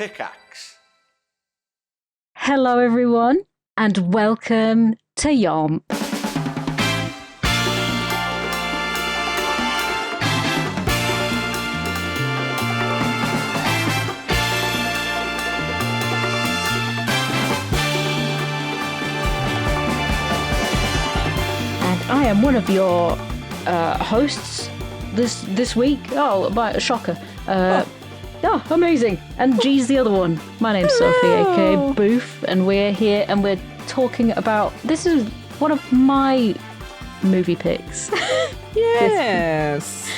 Pickaxe. Hello, everyone, and welcome to YOMP. And I am one of your hosts this week. Oh, shocker. Oh, amazing. And G's the other one. My name's Sophie, aka Bouphe, and we're here and we're talking about... This is one of my movie picks. Yes.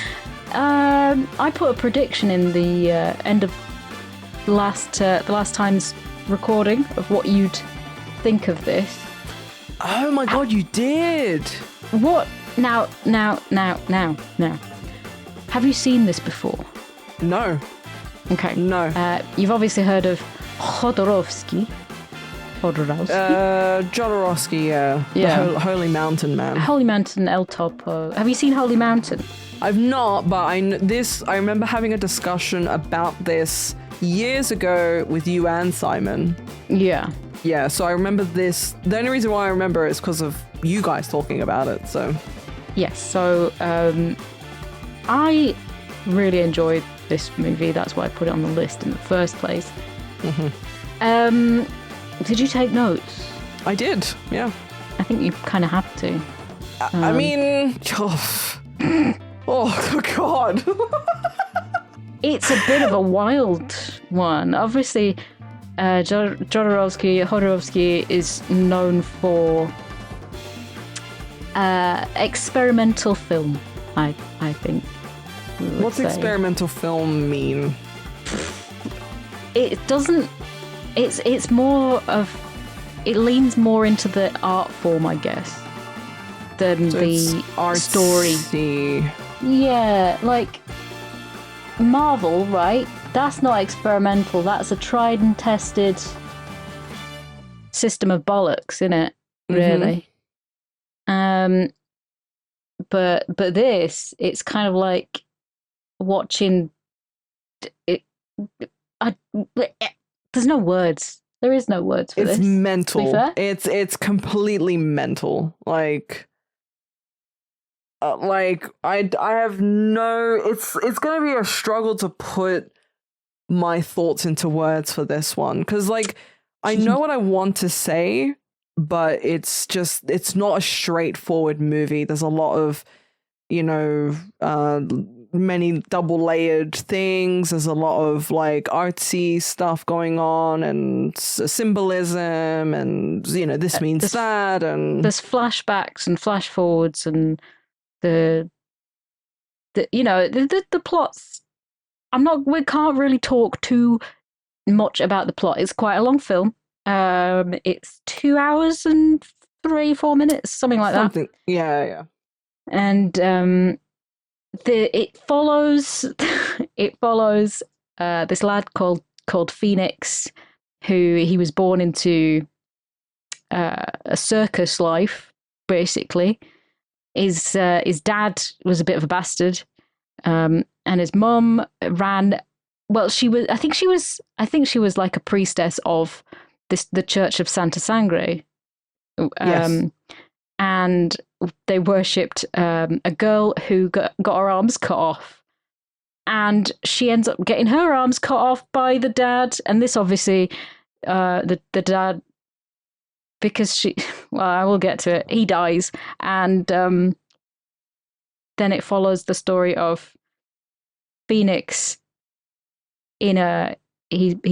I put a prediction in the end of the last time's recording of what you'd think of this. Oh my god, you did! What? Now. Have you seen this before? No. Okay. No. You've obviously heard of Jodorowsky. Jodorowsky, yeah. Yeah. The Holy Mountain Man. Holy Mountain El Topo. Have you seen Holy Mountain? I've not, but I remember having a discussion about this years ago with you and Simon. Yeah. Yeah, so I remember this. The only reason why I remember it is because of you guys talking about it, so... Yes, so I really enjoyed this movie. That's why I put it on the list in the first place. Mm-hmm. Did you take notes? I did, yeah. I think you kind of have to. I mean... Oh, God. It's a bit of a wild one. Obviously, Jodorowsky is known for experimental film, I think. What's experimental film mean? It doesn't... It's more of... It leans more into the art form, I guess, than So the story. artsy. Yeah, like Marvel, right? That's not experimental. That's a tried and tested system of bollocks, innit? Really. But this, it's kind of like watching it. There's no words. There is no words for this. It's mental. To be fair. It's completely mental. Like I have no. It's gonna be a struggle to put my thoughts into words for this one, because like I know what I want to say, but it's not a straightforward movie. There's a lot of, many double layered things. There's a lot of like artsy stuff going on and symbolism, and this means that, and there's flashbacks and flash forwards, and the plots. We can't really talk too much about the plot. It's quite a long film. It's 2 hours and 3-4 minutes, something like that. Yeah. And it follows this lad called Phoenix, who he was born into a circus life, basically. His dad was a bit of a bastard, and his mum ran. Well, I think she was like a priestess of the Church of Santa Sangre. Yes. And they worshipped a girl who got her arms cut off, and she ends up getting her arms cut off by the dad. And this obviously, the dad, because I will get to it. He dies, and then it follows the story of Phoenix. He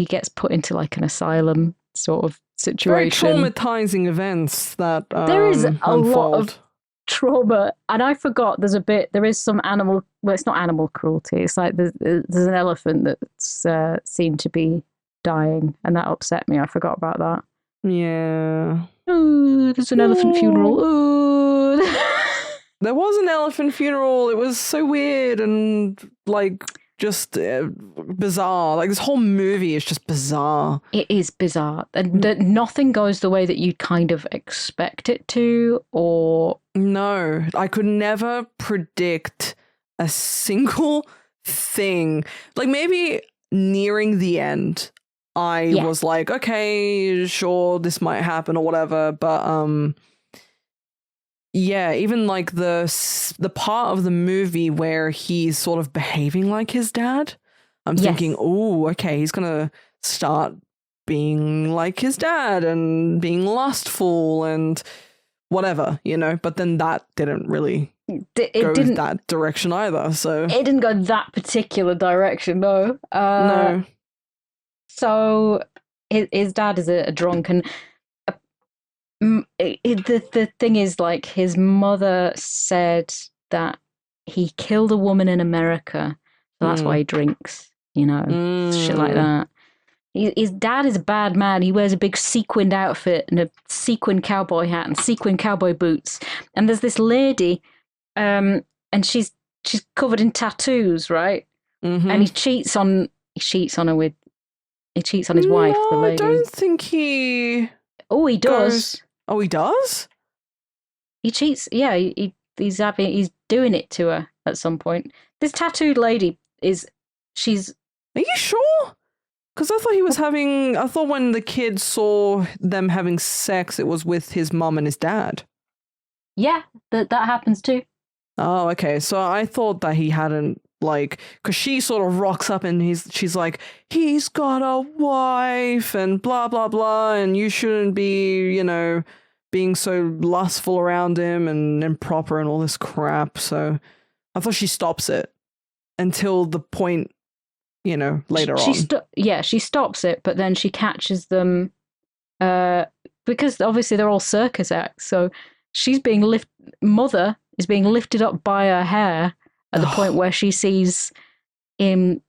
gets put into like an asylum sort of situation. Very traumatizing events that there is a unfold. lot of trauma, and I forgot there is some animal. Well, it's not animal cruelty. It's like there's an elephant that's seen to be dying, and that upset me. I forgot about that. Yeah. Ooh, there's an elephant funeral. Ooh. There was an elephant funeral. It was so weird and like just bizarre. Like this whole movie is just bizarre. It is bizarre, and nothing goes the way that you kind of expect it to, or no, I could never predict a single thing. Like maybe nearing the end, I was like, okay, sure, this might happen or whatever. But yeah, even like the part of the movie where he's sort of behaving like his dad, I'm thinking, oh, okay, he's gonna start being like his dad and being lustful and whatever, you know. But then that didn't really go that direction either. So it didn't go that particular direction, no. No. So his dad is a drunk, and the thing is, like, his mother said that he killed a woman in America, so that's why he drinks, you know, shit like that. His dad is a bad man. He wears a big sequined outfit and a sequined cowboy hat and sequined cowboy boots. And there's this lady, and she's covered in tattoos, right? And he cheats on her with. He cheats on his wife, the lady. I don't think he. Oh, he does. Oh, he does? He cheats. Yeah, he's doing it to her at some point. This tattooed lady she's. Are you sure? Because I thought he was having. I thought when the kids saw them having sex, it was with his mum and his dad. Yeah, that happens too. Oh, okay. So I thought that he hadn't, like, because she sort of rocks up and she's like, he's got a wife and blah blah blah, and you shouldn't be, you know, being so lustful around him and improper and all this crap. So I thought she stops it until the point, you know, later on. She stops it, but then she catches them because obviously they're all circus acts. So mother is being lifted up by her hair at the point where she sees him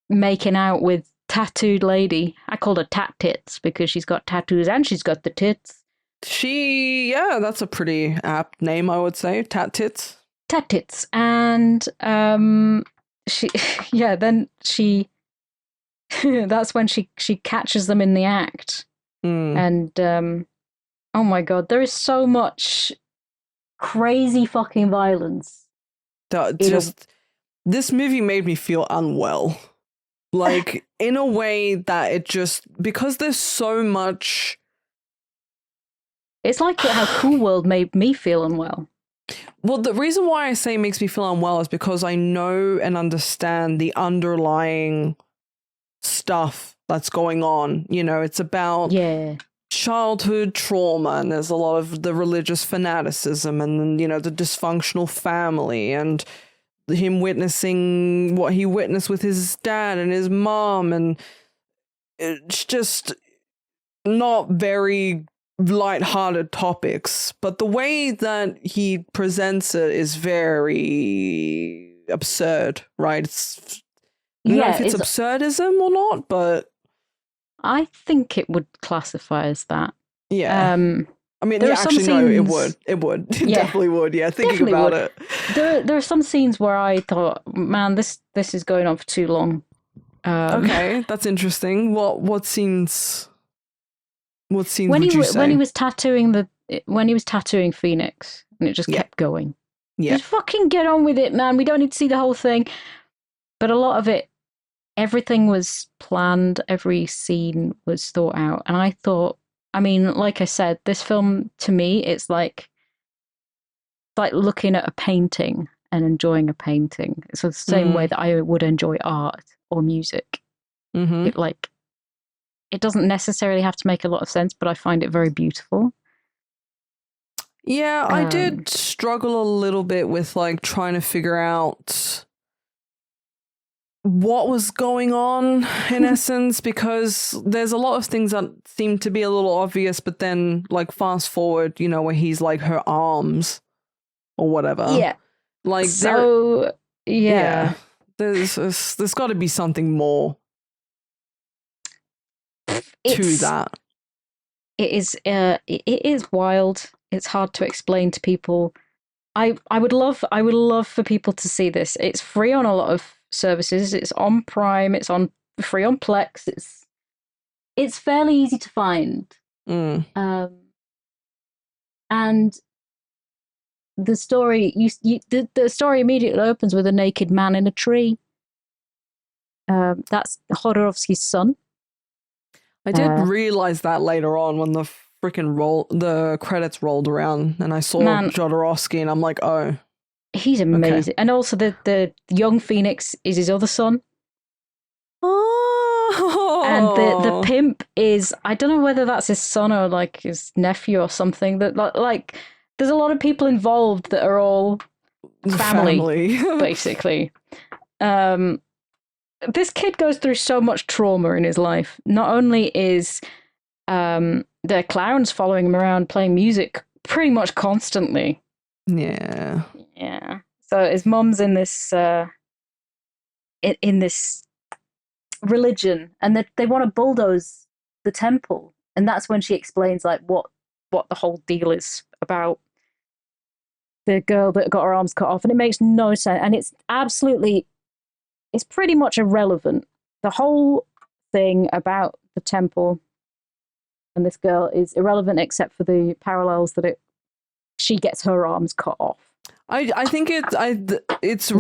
making out with tattooed lady. I called her Tat Tits because she's got tattoos and she's got the tits. That's a pretty apt name, I would say. Tat Tits. Tat Tits. And that's when she catches them in the act. And oh my god, there is so much crazy fucking violence. This movie made me feel unwell. Like, in a way that it just, because there's so much. It's like how Cool World made me feel unwell. Well, the reason why I say it makes me feel unwell is because I know and understand the underlying stuff that's going on. You know, it's about childhood trauma, and there's a lot of the religious fanaticism, and, you know, the dysfunctional family, and him witnessing what he witnessed with his dad and his mom, and it's just not very light-hearted topics, but the way that he presents it is very absurd, right? I don't know if it's absurdism or not, but I think it would classify as that. Yeah. I mean, actually, no, it would. It would. It definitely would. Yeah, thinking about it. There are some scenes where I thought, man, this is going on for too long. Okay, that's interesting. What scenes? What scenes would you say? When he was tattooing Phoenix, and it just kept going. Yeah. Just fucking get on with it, man. We don't need to see the whole thing. But a lot of it, everything was planned. Every scene was thought out, and I thought, I mean, like I said, this film, to me, it's like looking at a painting and enjoying a painting. It's the same way that I would enjoy art or music. Mm-hmm. It doesn't necessarily have to make a lot of sense, but I find it very beautiful. Yeah, I did struggle a little bit with, like, trying to figure out what was going on in essence, because there's a lot of things that seem to be a little obvious, but then, like, fast forward, you know, where he's like her arms or whatever. Yeah. Like, so yeah. There's got to be something more to that. It is wild. It's hard to explain to people. I would love for people to see this. It's free on a lot of services. It's on Prime. It's free on Plex. It's fairly easy to find. And the story the story immediately opens with a naked man in a tree. That's Jodorowsky's son. I did realize that later on when the the credits rolled around and I saw Jodorowsky and I'm like, oh. He's amazing. Okay. And also the young Phoenix is his other son. Oh. And the pimp is, I don't know whether that's his son or like his nephew or something. That like there's a lot of people involved that are all family. Basically. This kid goes through so much trauma in his life. Not only is the clowns following him around playing music pretty much constantly. Yeah. Yeah. So his mom's in this in this religion, and they want to bulldoze the temple, and that's when she explains like what the whole deal is about the girl that got her arms cut off, and it makes no sense, and it's pretty much irrelevant. The whole thing about the temple and this girl is irrelevant except for the parallels that she gets her arms cut off. I think it's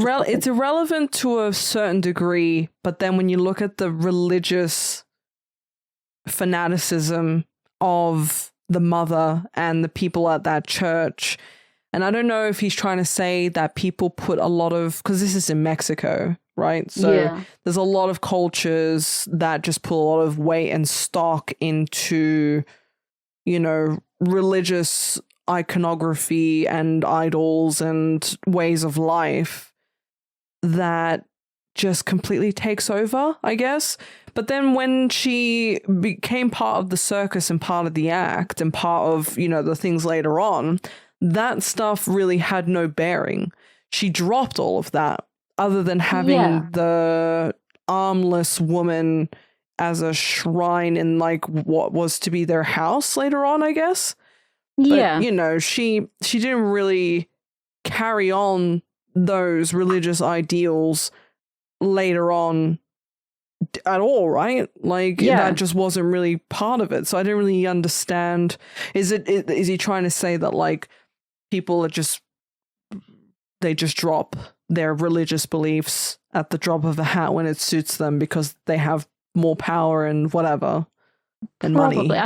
irrelevant to a certain degree, but then when you look at the religious fanaticism of the mother and the people at that church, and I don't know if he's trying to say that people put a lot of, because this is in Mexico, right? So there's a lot of cultures that just put a lot of weight and stock into, you know, religious iconography and idols and ways of life that just completely takes over, I guess. But then when she became part of the circus and part of the act and part of, you know, the things later on, that stuff really had no bearing. She dropped all of that other than having the armless woman as a shrine in like what was to be their house later on, I guess. But, you know, she didn't really carry on those religious ideals later on at all, right? Like that just wasn't really part of it. So I didn't really understand. Is he trying to say that like people they just drop their religious beliefs at the drop of a hat when it suits them because they have more power and whatever and Probably. money?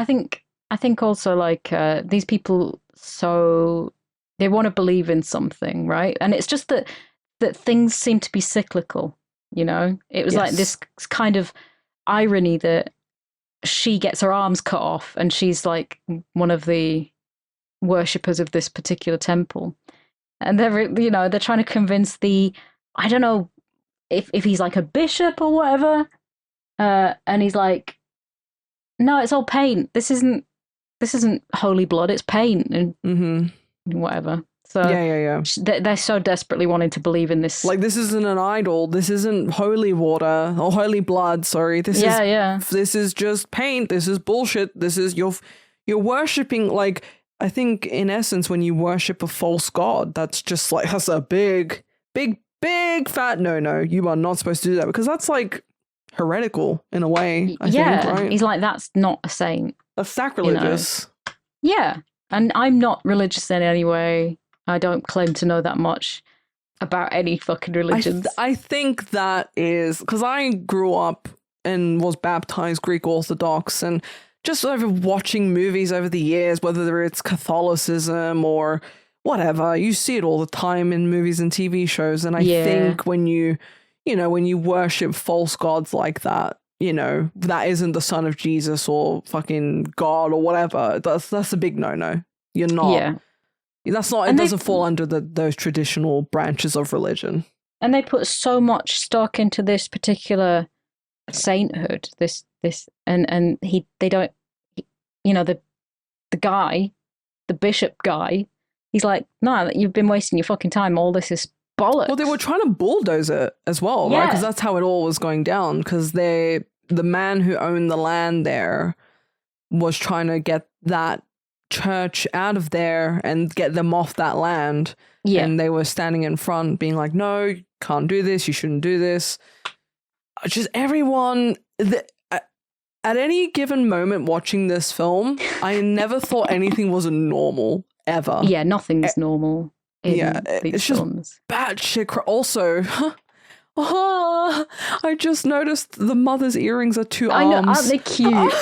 I think also like these people, so they want to believe in something, right? And it's just that things seem to be cyclical, you know? It was like this kind of irony that she gets her arms cut off and she's like one of the worshippers of this particular temple. And they're trying to convince I don't know if he's like a bishop or whatever. And he's like, no, it's all paint. This isn't holy blood, it's paint and whatever. So they're so desperately wanting to believe in this. Like, this isn't an idol. This isn't holy water or holy blood. Sorry, this is just paint. This is bullshit. This is you're worshipping. Like, I think in essence, when you worship a false god, that's just like that's a big fat no. You are not supposed to do that because that's like heretical in a way. I think, right? He's like, that's not a saint. That's sacrilegious. You know? Yeah, and I'm not religious in any way. I don't claim to know that much about any fucking religions. I think that is because I grew up and was baptized Greek Orthodox, and just over watching movies over the years, whether it's Catholicism or whatever, you see it all the time in movies and TV shows. And I think when you worship false gods like that, you know, that isn't the son of Jesus or fucking God or whatever. That's a big no-no. You're not. Yeah. That's not. It doesn't fall under those traditional branches of religion. And they put so much stock into this particular sainthood. And they don't. You know, the guy, the bishop guy. He's like, no, you've been wasting your fucking time. All this is bollocks. Well, they were trying to bulldoze it as well, right? Because that's how it all was going down. Because the man who owned the land there was trying to get that church out of there and get them off that land. Yeah. And they were standing in front being like, no, you can't do this. You shouldn't do this. Just everyone... At any given moment watching this film, I never thought anything was normal, ever. Yeah, nothing's normal in these it's films. Just batshit. Also, Oh, I just noticed the mother's earrings are two I know, arms. aren't they cute?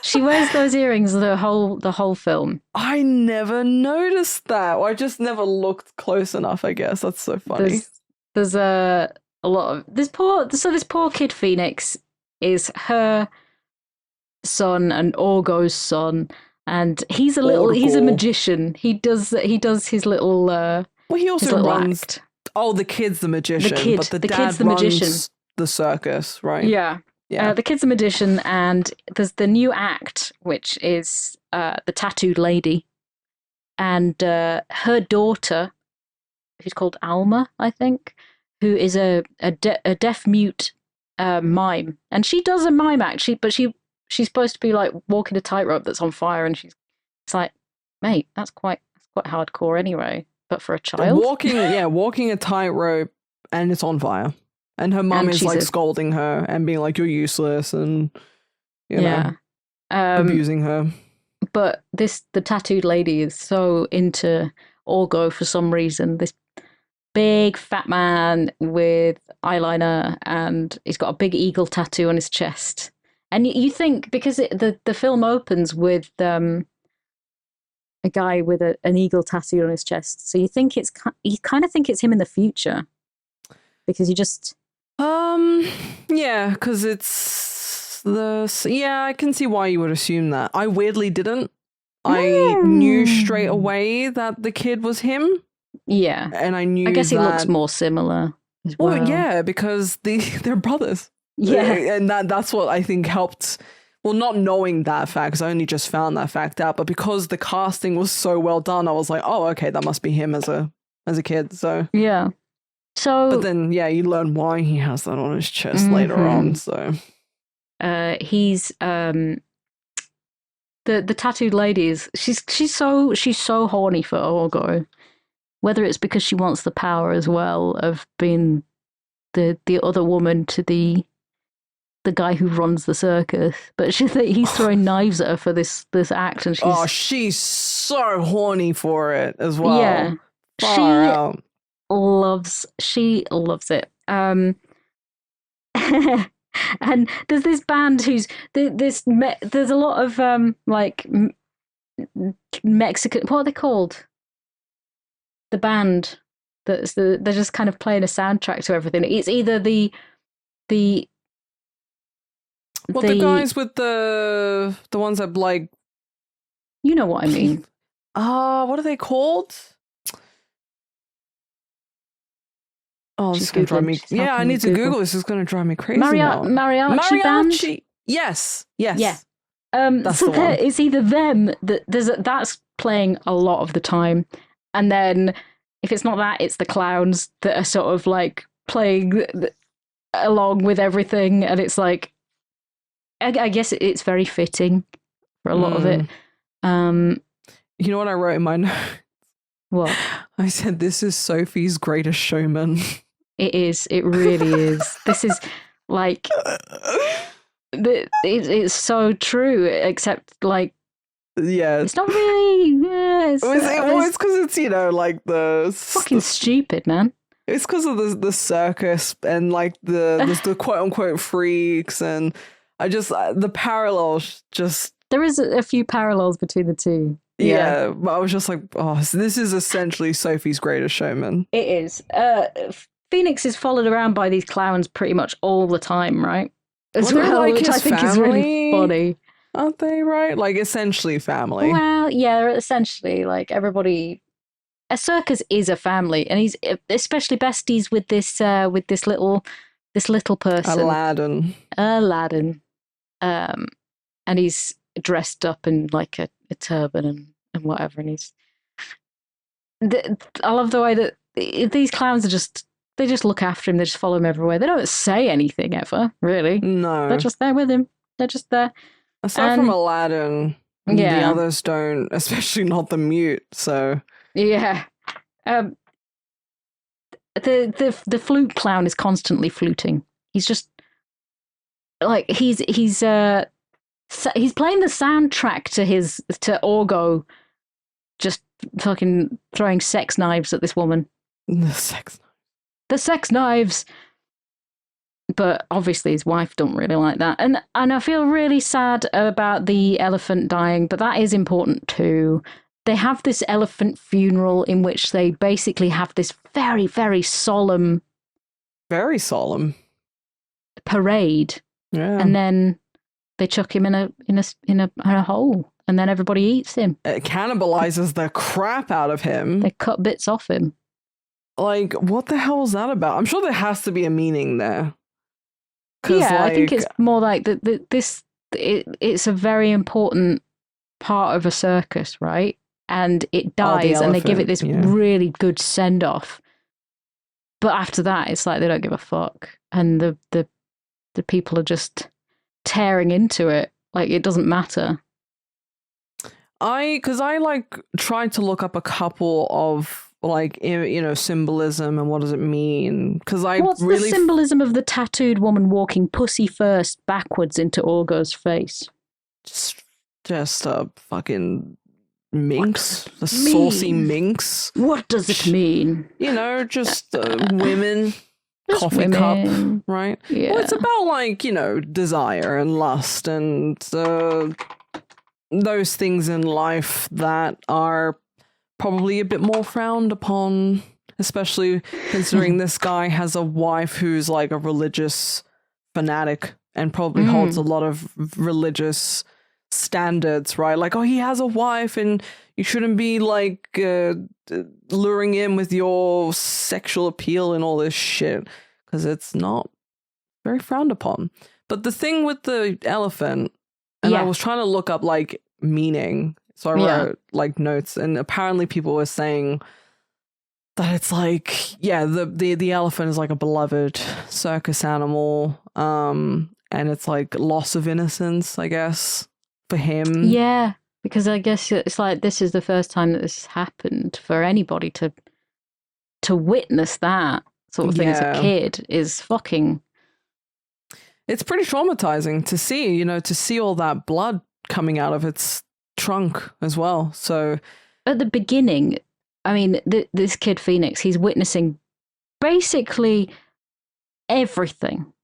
She wears those earrings the whole film. I never noticed that. Or I just never looked close enough, I guess. That's so funny. There's a lot of this poor kid Phoenix is her son and Orgo's son, and he's a magician. He does his little well, he also runs act. Oh, the kid's the magician, but the dad kid's the runs magician. the circus, right? Yeah. Yeah. The kid's a magician, and there's the new act, which is the tattooed lady, and her daughter, who's called Alma, I think, who is a deaf mute mime, and she does a mime act. But she's supposed to be like walking a tightrope that's on fire, and it's like, mate, that's quite hardcore anyway. But for a child, walking a tightrope, and it's on fire, and her mum is like scolding her and being like, "You're useless," and you know, abusing her. But the tattooed lady is so into Orgo for some reason. This big fat man with eyeliner, and he's got a big eagle tattoo on his chest. And you think, because the film opens with a guy with an eagle tattoo on his chest, so you kind of think it's him in the future, because you just because it's I can see why you would assume that. I weirdly didn't. I knew straight away that the kid was him. Yeah, and I knew. I guess he looks more similar as well. Well, yeah, because they're brothers. Yeah, and that's what I think helped. Well, not knowing that fact, because I only just found that fact out, but because the casting was so well done, I was like, oh, okay, that must be him as a kid. So yeah. So, but then, you learn why he has that on his chest later on. So he's the tattooed ladies. She's so horny for Orgo, whether it's because she wants the power as well of being the other woman to the guy who runs the circus, but he's throwing knives at her for this act, and she's so horny for it as well. Yeah, she loves it. And there's this band who's there's a lot of like Mexican. What are they called? The band they're just kind of playing a soundtrack to everything. It's either the guys with the ones that like, you know what I mean. What are they called? Oh, this is going to drive me. Yeah, I need to Google this. It's going to drive me crazy now. Mariachi band. Yes. Yeah. That's so the one. It's either them that's playing a lot of the time, and then if it's not that, it's the clowns that are sort of like playing along with everything, and it's like, I guess it's very fitting for a lot of it. You know what I wrote in my notes? What? I said, this is Sophie's Greatest Showman. It is. It really is. This is like, it's so true, except like, it's not really. It's because it's, like the fucking stupid, man. It's because of the circus and like the quote unquote freaks, and I just the parallels just. There is a few parallels between the two. Yeah, but I was just like, so this is essentially Sophie's Greatest Showman. It is. Phoenix is followed around by these clowns pretty much all the time, right? As well, like which I think is really funny. Aren't they, right? Like, essentially family. Well, yeah, they're essentially like everybody. A circus is a family, and he's especially besties with this little person, Aladdin. And he's dressed up in like a turban and whatever, and I love the way that these clowns they just look after him, they just follow him everywhere. They don't say anything ever, really. No. They're just there with him. They're just there. Aside from Aladdin, the others don't, especially not the mute, so. Yeah. The flute clown is constantly fluting. He's just like he's playing the soundtrack to Orgo, just fucking throwing sex knives at this woman. The sex knives. but obviously his wife don't really like that. And I feel really sad about the elephant dying, but that is important too. They have this elephant funeral in which they basically have this very, very solemn parade. Yeah. And then they chuck him in a hole, and then everybody eats him. It cannibalizes the crap out of him. They cut bits off him. Like, what the hell is that about? I'm sure there has to be a meaning there. Yeah, I think it's more like it's a very important part of a circus, right? And it dies, and they give it this really good send off. But after that, it's like they don't give a fuck, and the people are just tearing into it like it doesn't matter. Because I like tried to look up a couple of like, you know, symbolism and what does it mean? Because what's the symbolism of the tattooed woman walking pussy first backwards into Orgo's face? Just a fucking minx, a saucy minx. What does it mean? You know, just women, just coffee women. Cup, right? Yeah. Well, it's about like, you know, desire and lust and those things in life that are probably a bit more frowned upon, especially considering this guy has a wife who's like a religious fanatic and probably holds a lot of religious standards, right? Like, oh, he has a wife and you shouldn't be like luring him with your sexual appeal and all this shit, because it's not very frowned upon. But the thing with the elephant, and I was trying to look up like meaning, so I wrote like notes, and apparently people were saying that it's like, the elephant is like a beloved circus animal, and it's like loss of innocence, I guess, for him. Yeah, because I guess it's like this is the first time that this has happened for anybody to witness that sort of thing as a kid is fucking. It's pretty traumatizing to see, you know, to see all that blood coming out of its trunk as well. So at the beginning, I mean, this kid Phoenix, he's witnessing basically everything.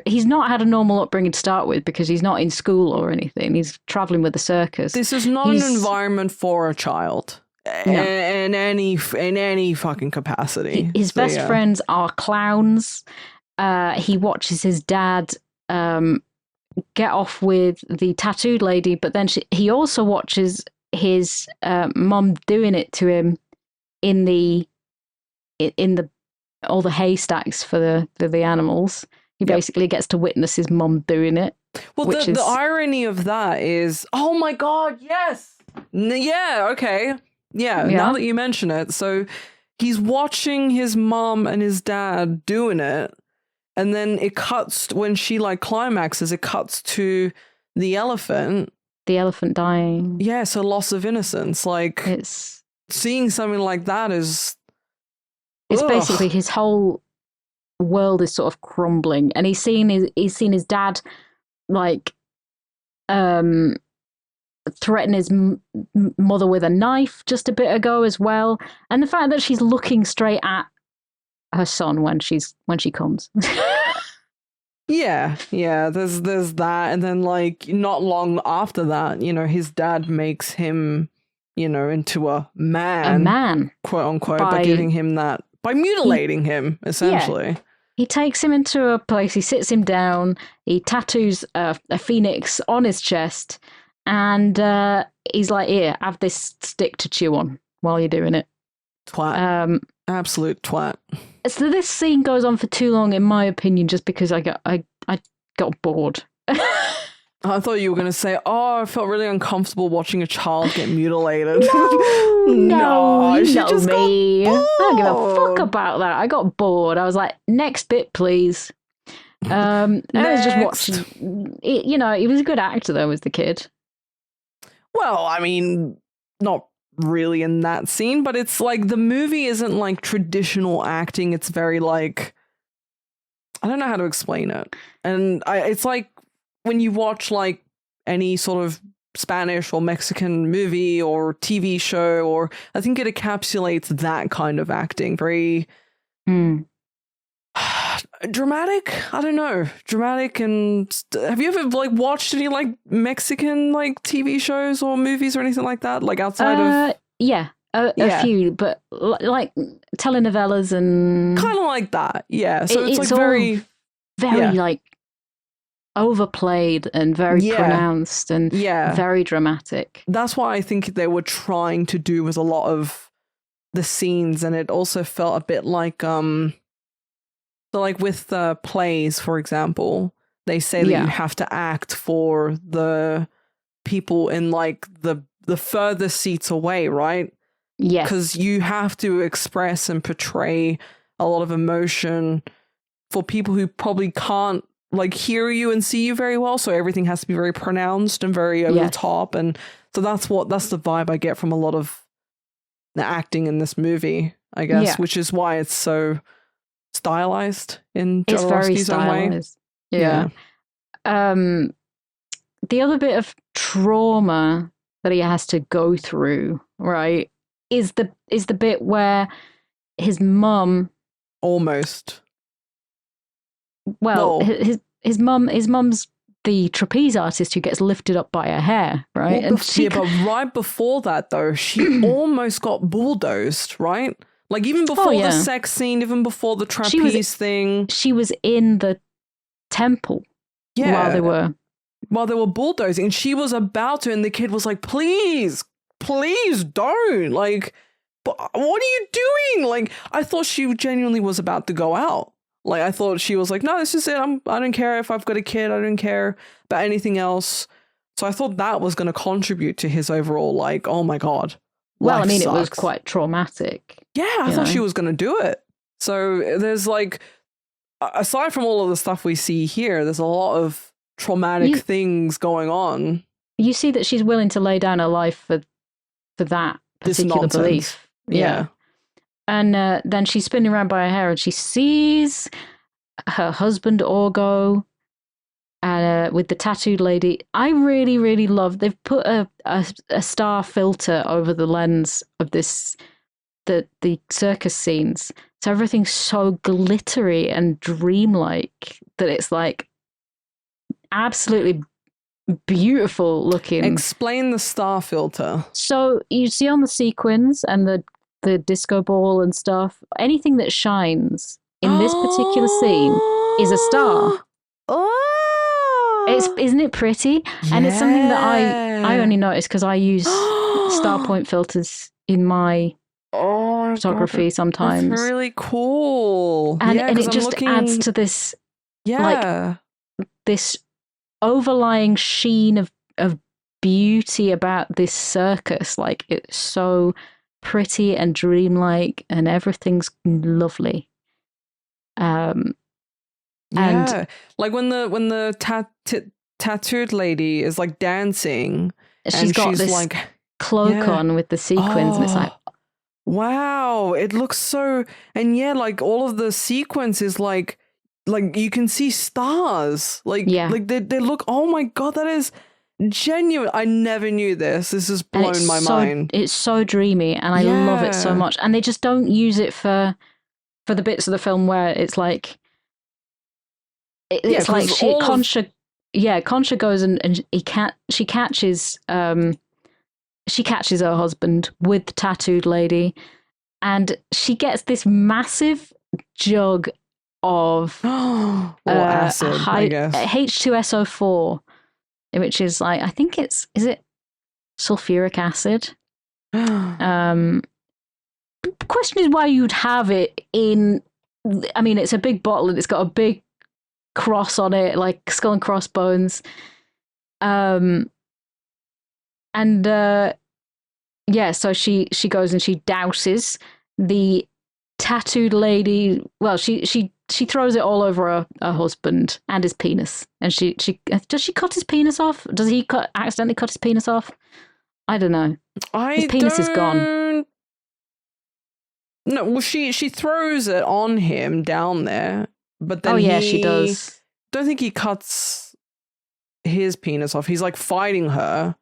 He's not had a normal upbringing to start with because he's not in school or anything. He's traveling with the circus. This is not an environment for a child in any fucking capacity. His best friends are clowns. He watches his dad get off with the tattooed lady, but then he also watches his mum doing it to him in the all the haystacks for the animals. He basically gets to witness his mum doing it. Well, the irony of that is, oh my god, yes, yeah, okay, yeah. Now that you mention it, so he's watching his mum and his dad doing it. And then it cuts, when she like climaxes, it cuts to the elephant. The elephant dying. Yeah, so loss of innocence. Like, it's seeing something like that is... It's basically his whole world is sort of crumbling. And he's seen his dad, like, threaten his mother with a knife just a bit ago as well. And the fact that she's looking straight at her son when she comes. yeah, there's that, and then like not long after that, you know, his dad makes him, you know, into a man, quote unquote, by giving him that, by mutilating him essentially. He takes him into a place, he sits him down, he tattoos a phoenix on his chest, and he's like, here, have this stick to chew on while you're doing it. Twat. Absolute twat. So this scene goes on for too long, in my opinion, just because I got bored. I thought you were going to say, oh, I felt really uncomfortable watching a child get mutilated. No, you know me. I don't give a fuck about that. I got bored. I was like, next bit, please. I was just watching. You know, he was a good actor, though, as the kid. Well, I mean, not really in that scene, but it's like the movie isn't like traditional acting. It's very like, I don't know how to explain it. And it's like when you watch like any sort of Spanish or Mexican movie or TV show, or I think it encapsulates that kind of acting. Very Dramatic? I don't know. Dramatic. And have you ever like watched any like Mexican like TV shows or movies or anything like that? Like outside of Yeah, a few, but like telenovelas and kind of like that. Yeah. So it's like all very like overplayed and very pronounced and very dramatic. That's what I think they were trying to do with a lot of the scenes, and it also felt a bit like so like with plays, for example, they say that you have to act for the people in like the furthest seats away, right? Yes. Because you have to express and portray a lot of emotion for people who probably can't like hear you and see you very well. So everything has to be very pronounced and very over the top. And so that's the vibe I get from a lot of the acting in this movie, I guess, which is why it's so stylized in Jodorowsky's own way. Yeah. The other bit of trauma that he has to go through, right, is the bit where his mum almost. Well, his mum's the trapeze artist who gets lifted up by her hair, right? Well, but right before that, though, she almost got bulldozed, right? Like even before the sex scene, even before the trapeze thing. She was in the temple while they were bulldozing, and she was about to, and the kid was like, please don't. Like, but what are you doing? Like, I thought she genuinely was about to go out. Like, I thought she was like, no, this is it. I don't care if I've got a kid. I don't care about anything else. So I thought that was going to contribute to his overall, like, oh my God. Well, I mean, it was quite traumatic. Yeah, I thought she was going to do it. So there's like, aside from all of the stuff we see here, there's a lot of traumatic things going on. You see that she's willing to lay down her life for that particular belief. Yeah. And then she's spinning around by her hair and she sees her husband Orgo with the tattooed lady. I really, really love, they've put a star filter over the lens of the circus scenes. So everything's so glittery and dreamlike that it's like absolutely beautiful looking. Explain the star filter. So you see on the sequins and the disco ball and stuff, anything that shines in this particular scene is a star. Isn't it pretty? Yeah. And it's something that I only noticed because I use star point filters in my photography sometimes. That's really cool. And it just adds to this like this overlying sheen of beauty about this circus. Like, it's so pretty and dreamlike and everything's lovely. And like when the tattooed lady is like dancing, she's got this like cloak on with the sequins, and it's like, wow, it looks so. And like all of the sequence is like you can see stars, like they look. Oh my God, that is genuine. I never knew this. This has blown my mind. It's so dreamy, and I love it so much. And they just don't use it for the bits of the film where it's like it's like Concha goes and she catches her husband with the tattooed lady, and she gets this massive jug of acid, I guess. H2SO4, which is like, I think is it sulfuric acid? The question is why you'd have it in. I mean, it's a big bottle and it's got a big cross on it, like skull and crossbones. So she goes and she douses the tattooed lady. Well, she throws it all over her husband and his penis. And she does she cut his penis off? Does he accidentally cut his penis off? I don't know. His penis is gone. No, well, she throws it on him down there, but then she does. Don't think he cuts his penis off. He's like fighting her,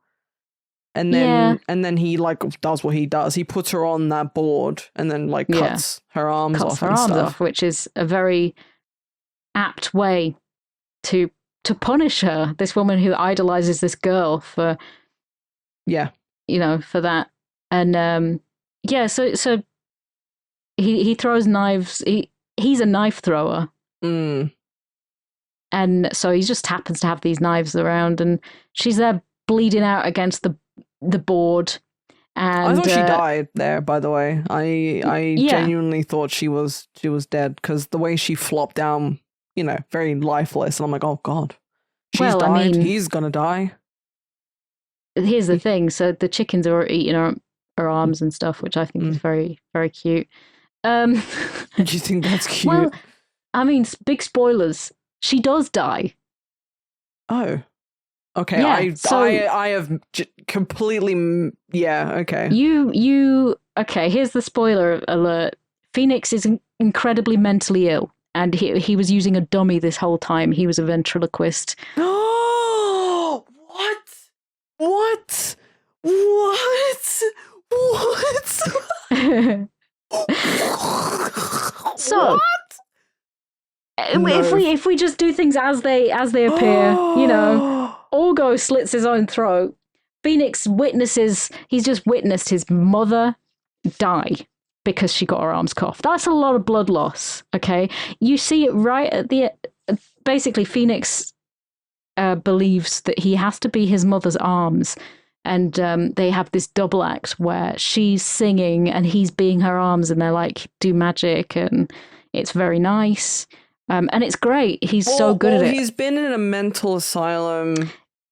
and then he like does what he does. He puts her on that board and then like cuts her arms off. Which is a very apt way to punish her, this woman who idolizes this girl for for that. And so he throws knives. He's a knife thrower. And so he just happens to have these knives around, and she's there bleeding out against the board. And I thought she died there, by the way. I genuinely thought she was dead, because the way she flopped down, very lifeless, and I'm like, oh god, she's died. I mean, he's gonna die. Here's the thing: so the chickens are eating her arms and stuff, which I think is very, very cute. Do you think that's cute? Well, I mean, big spoilers. She does die. Oh. Okay, yeah, I have completely... Yeah, okay. Okay, here's the spoiler alert. Phoenix is incredibly mentally ill, and he was using a dummy this whole time. He was a ventriloquist. Oh! What? So... No. If we just do things as they appear, Orgo slits his own throat. Phoenix he's just witnessed his mother die because she got her arms cut off. That's a lot of blood loss, okay? You see it right at the... Basically, Phoenix believes that he has to be his mother's arms, and they have this double act where she's singing and he's being her arms, and they're like, do magic, and it's very nice. And it's great. He's so good at it. He's been in a mental asylum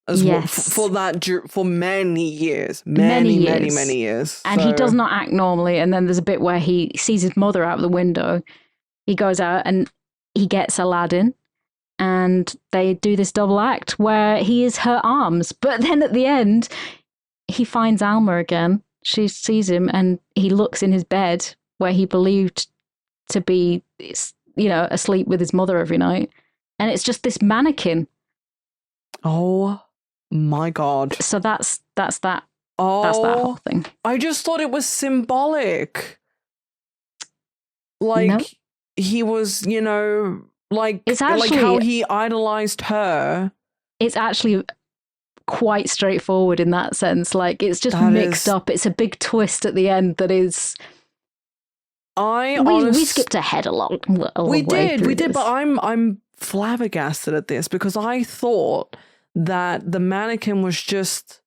well for many years. Many years. And he does not act normally. And then there's a bit where he sees his mother out of the window. He goes out and he gets Aladdin. And they do this double act where he is her arms. But then at the end, he finds Alma again. She sees him and he looks in his bed where he believed to be... asleep with his mother every night. And it's just this mannequin. Oh my god. So that's that. Oh, that's that whole thing. I just thought it was symbolic. Like, he was, it's actually, like how he idolized her. It's actually quite straightforward in that sense. Like, it's just mixed up. It's a big twist at the end that is... We skipped ahead a long we way. We did, but I'm flabbergasted at this, because I thought that the mannequin was just...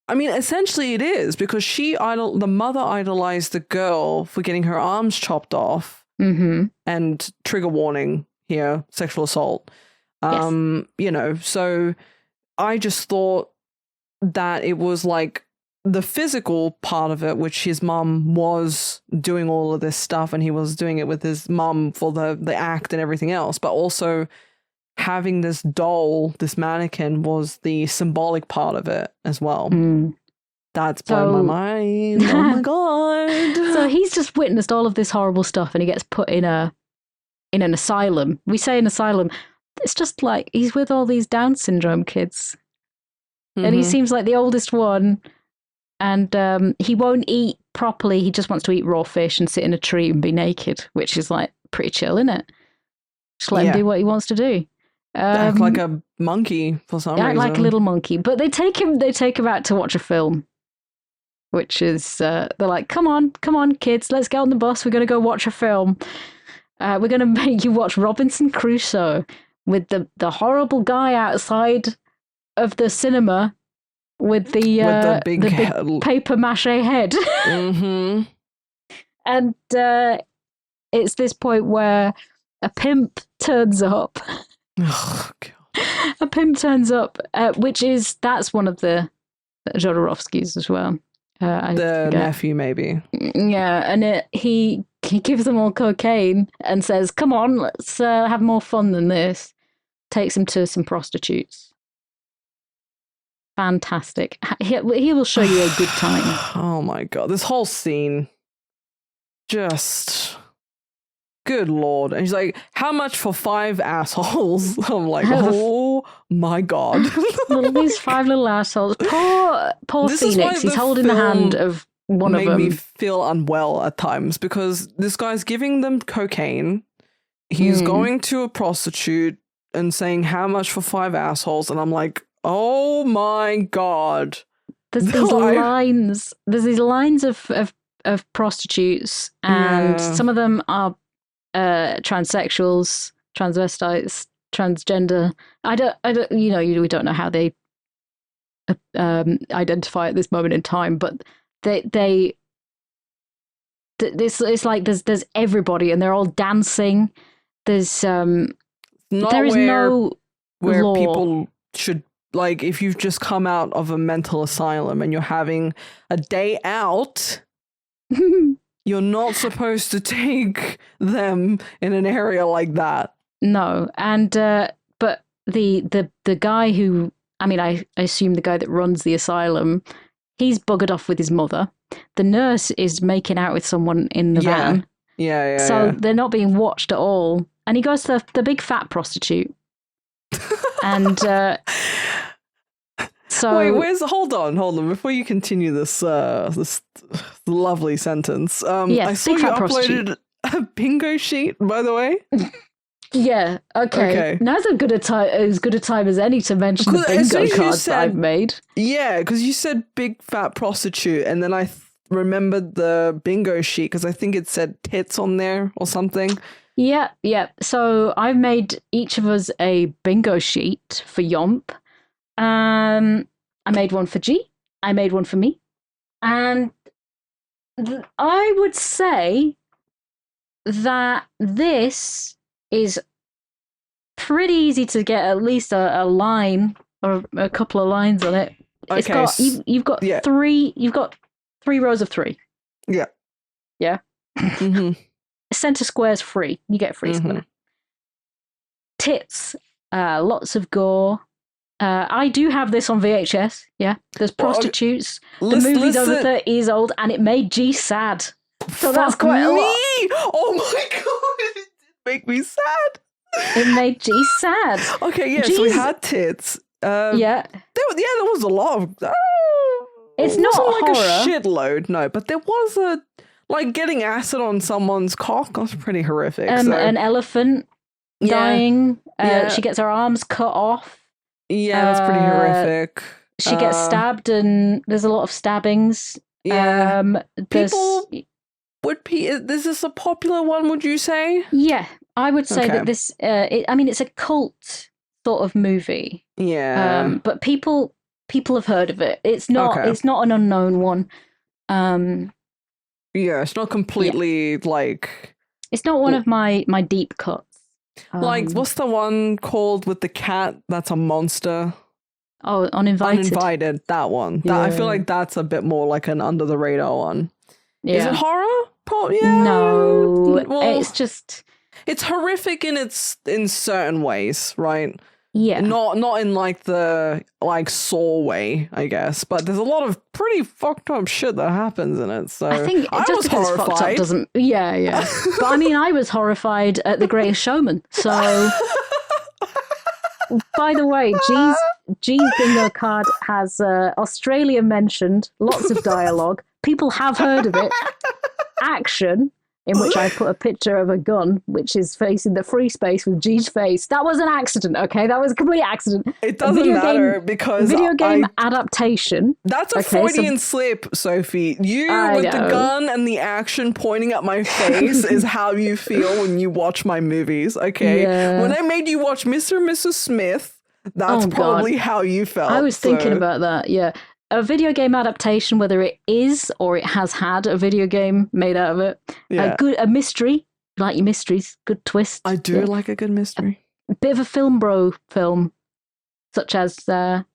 I mean, essentially it is, because the mother idolized the girl for getting her arms chopped off, and trigger warning here, sexual assault. Yes. So I just thought that it was like the physical part of it, which his mum was doing all of this stuff, and he was doing it with his mum for the act and everything else, but also having this doll, this mannequin, was the symbolic part of it as well. That's blown my mind. Oh my god. So he's just witnessed all of this horrible stuff, and he gets put in an asylum. We say an asylum, it's just like he's with all these Down syndrome kids, and he seems like the oldest one. And he won't eat properly. He just wants to eat raw fish and sit in a tree and be naked, which is like pretty chill, isn't it? Just let him do what he wants to do. Act like a monkey for some reason. Act like a little monkey. But they take him out to watch a film, which is they're like, come on, kids, let's get on the bus. We're going to go watch a film. We're going to make you watch Robinson Crusoe with the horrible guy outside of the cinema. With the big paper mache head. And it's this point where a pimp turns up. Oh, God. A pimp turns up, that's one of the Jodorowskys as well. The nephew, maybe. Yeah, and he gives them all cocaine and says, come on, let's have more fun than this. Takes them to some prostitutes. Fantastic. He will show you a good time. Oh my god, this whole scene, just good lord. And he's like, how much for 5 assholes? I'm like, oh my god. These 5 little assholes. Poor Phoenix. He's holding the hand of one of them. Made me feel unwell at times, because this guy's giving them cocaine. he's going to a prostitute and saying how much for 5 assholes, and I'm like, oh my god. There's these lines. There's these lines of prostitutes, and some of them are transsexuals, transvestites, transgender. I don't. We don't know how they identify at this moment in time, but it's like there's everybody, and they're all dancing. There's there is no where law. People should, like, if you've just come out of a mental asylum and you're having a day out, you're not supposed to take them in an area like that. No, and but the guy who, I mean, I assume the guy that runs the asylum, he's buggered off with his mother. The nurse is making out with someone in the van. Yeah. So they're not being watched at all. And he goes to the big fat prostitute. And so wait, hold on before you continue this this lovely sentence. I saw you uploaded a bingo sheet, by the way. Yeah, okay. Now's as good a time as any to mention the bingo cards that I've made. Yeah, because you said big fat prostitute, and then I remembered the bingo sheet because I think it said tits on there or something. Yeah. So I've made each of us a bingo sheet for YOMP. I made one for G. I made one for me. And I would say that this is pretty easy to get at least a line or a couple of lines on it. It's got you've got three rows of 3. Yeah. Mm-hmm. Center square's free. You get a free square. Tits, lots of gore. I do have this on VHS. Yeah, there's prostitutes. The movie's over 30 years old, and it made G sad. So that's quite a lot. Oh my god, it did make me sad. It made G sad. Okay, yeah. So we had tits. Yeah. There was a lot of. It's not like horror. A shitload, no, but there was a. Like, getting acid on someone's cock was pretty horrific. An elephant dying. She gets her arms cut off. Yeah, that's pretty horrific. She gets stabbed, and there's a lot of stabbings. Yeah. Is this a popular one, would you say? Yeah, I would say that this, it's a cult sort of movie. Yeah. But people have heard of it. It's not an unknown one. Yeah, it's not completely like... It's not one of my deep cuts. Like, what's the one called with the cat that's a monster? Oh, Uninvited. Uninvited, that one. Yeah. I feel like that's a bit more like an under-the-radar one. Yeah. Is it horror? Yeah. No, well, it's just... It's horrific in certain ways, right? Yeah. Not in like the Saw way, I guess, but there's a lot of pretty fucked up shit that happens in it. So I think just was because horrified. It's fucked up doesn't. Yeah. But I mean, I was horrified at The Greatest Showman. So, by the way, G's bingo card has Australia mentioned, lots of dialogue. People have heard of it. Action. In which I put a picture of a gun, which is facing the free space with G's face. That was an accident, okay? That was a complete accident. It doesn't matter because video game adaptation. That's a Freudian slip, Sophie. The gun and the action pointing at my face is how you feel when you watch my movies, okay? Yeah. When I made you watch Mr. and Mrs. Smith, that's probably how you felt. I was thinking about that, yeah. A video game adaptation, whether it is or it has had a video game made out of it. Yeah. A mystery, like your mysteries, good twist. I do like a good mystery. A bit of a film bro film, such as like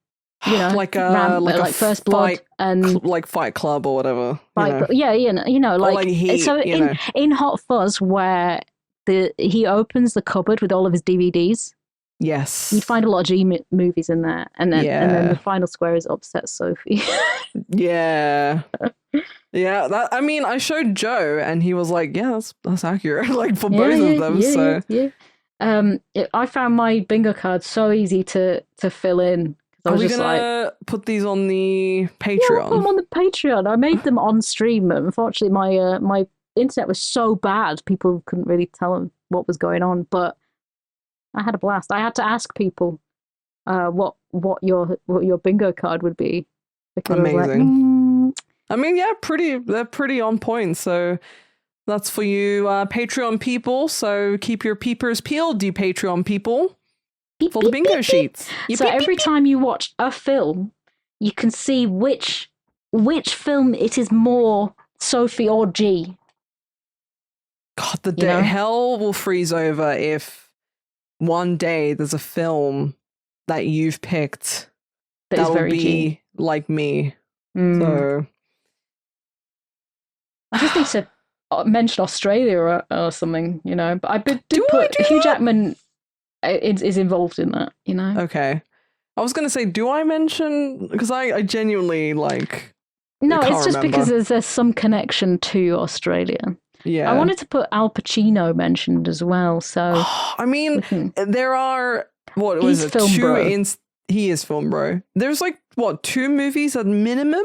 First Blood and like Fight Club or whatever. In Hot Fuzz, where he opens the cupboard with all of his DVDs. Yes. You'd find a lot of G movies in there. And then the final square is Upset Sophie. Yeah. Yeah. I showed Joe and he was like, yeah, that's accurate. Like for both of them. I found my bingo card so easy to fill in. Are we gonna put these on the Patreon? Yeah, I'll put them on the Patreon. I made them on stream. Unfortunately, my internet was so bad, people couldn't really tell them what was going on. But I had a blast. I had to ask people what your bingo card would be, because Amazing. I was like, I mean, yeah, they're pretty on point. So that's for you Patreon people. So keep your peepers peeled, you Patreon people, for the bingo sheets. So every time you watch a film, you can see which film it is more Sophie or G. God, the day hell will freeze over if one day there's a film that you've picked that will be G. like me. So I just need to mention Australia or something, But I did put Hugh Jackman is involved in that, Okay. I was going to say, do I mention... Because I genuinely, like... No, it's just because there's some connection to Australia. Yeah. I wanted to put Al Pacino mentioned as well, so... I mean, there are... What was it? Film bro. He is film bro. There's like, 2 movies at minimum?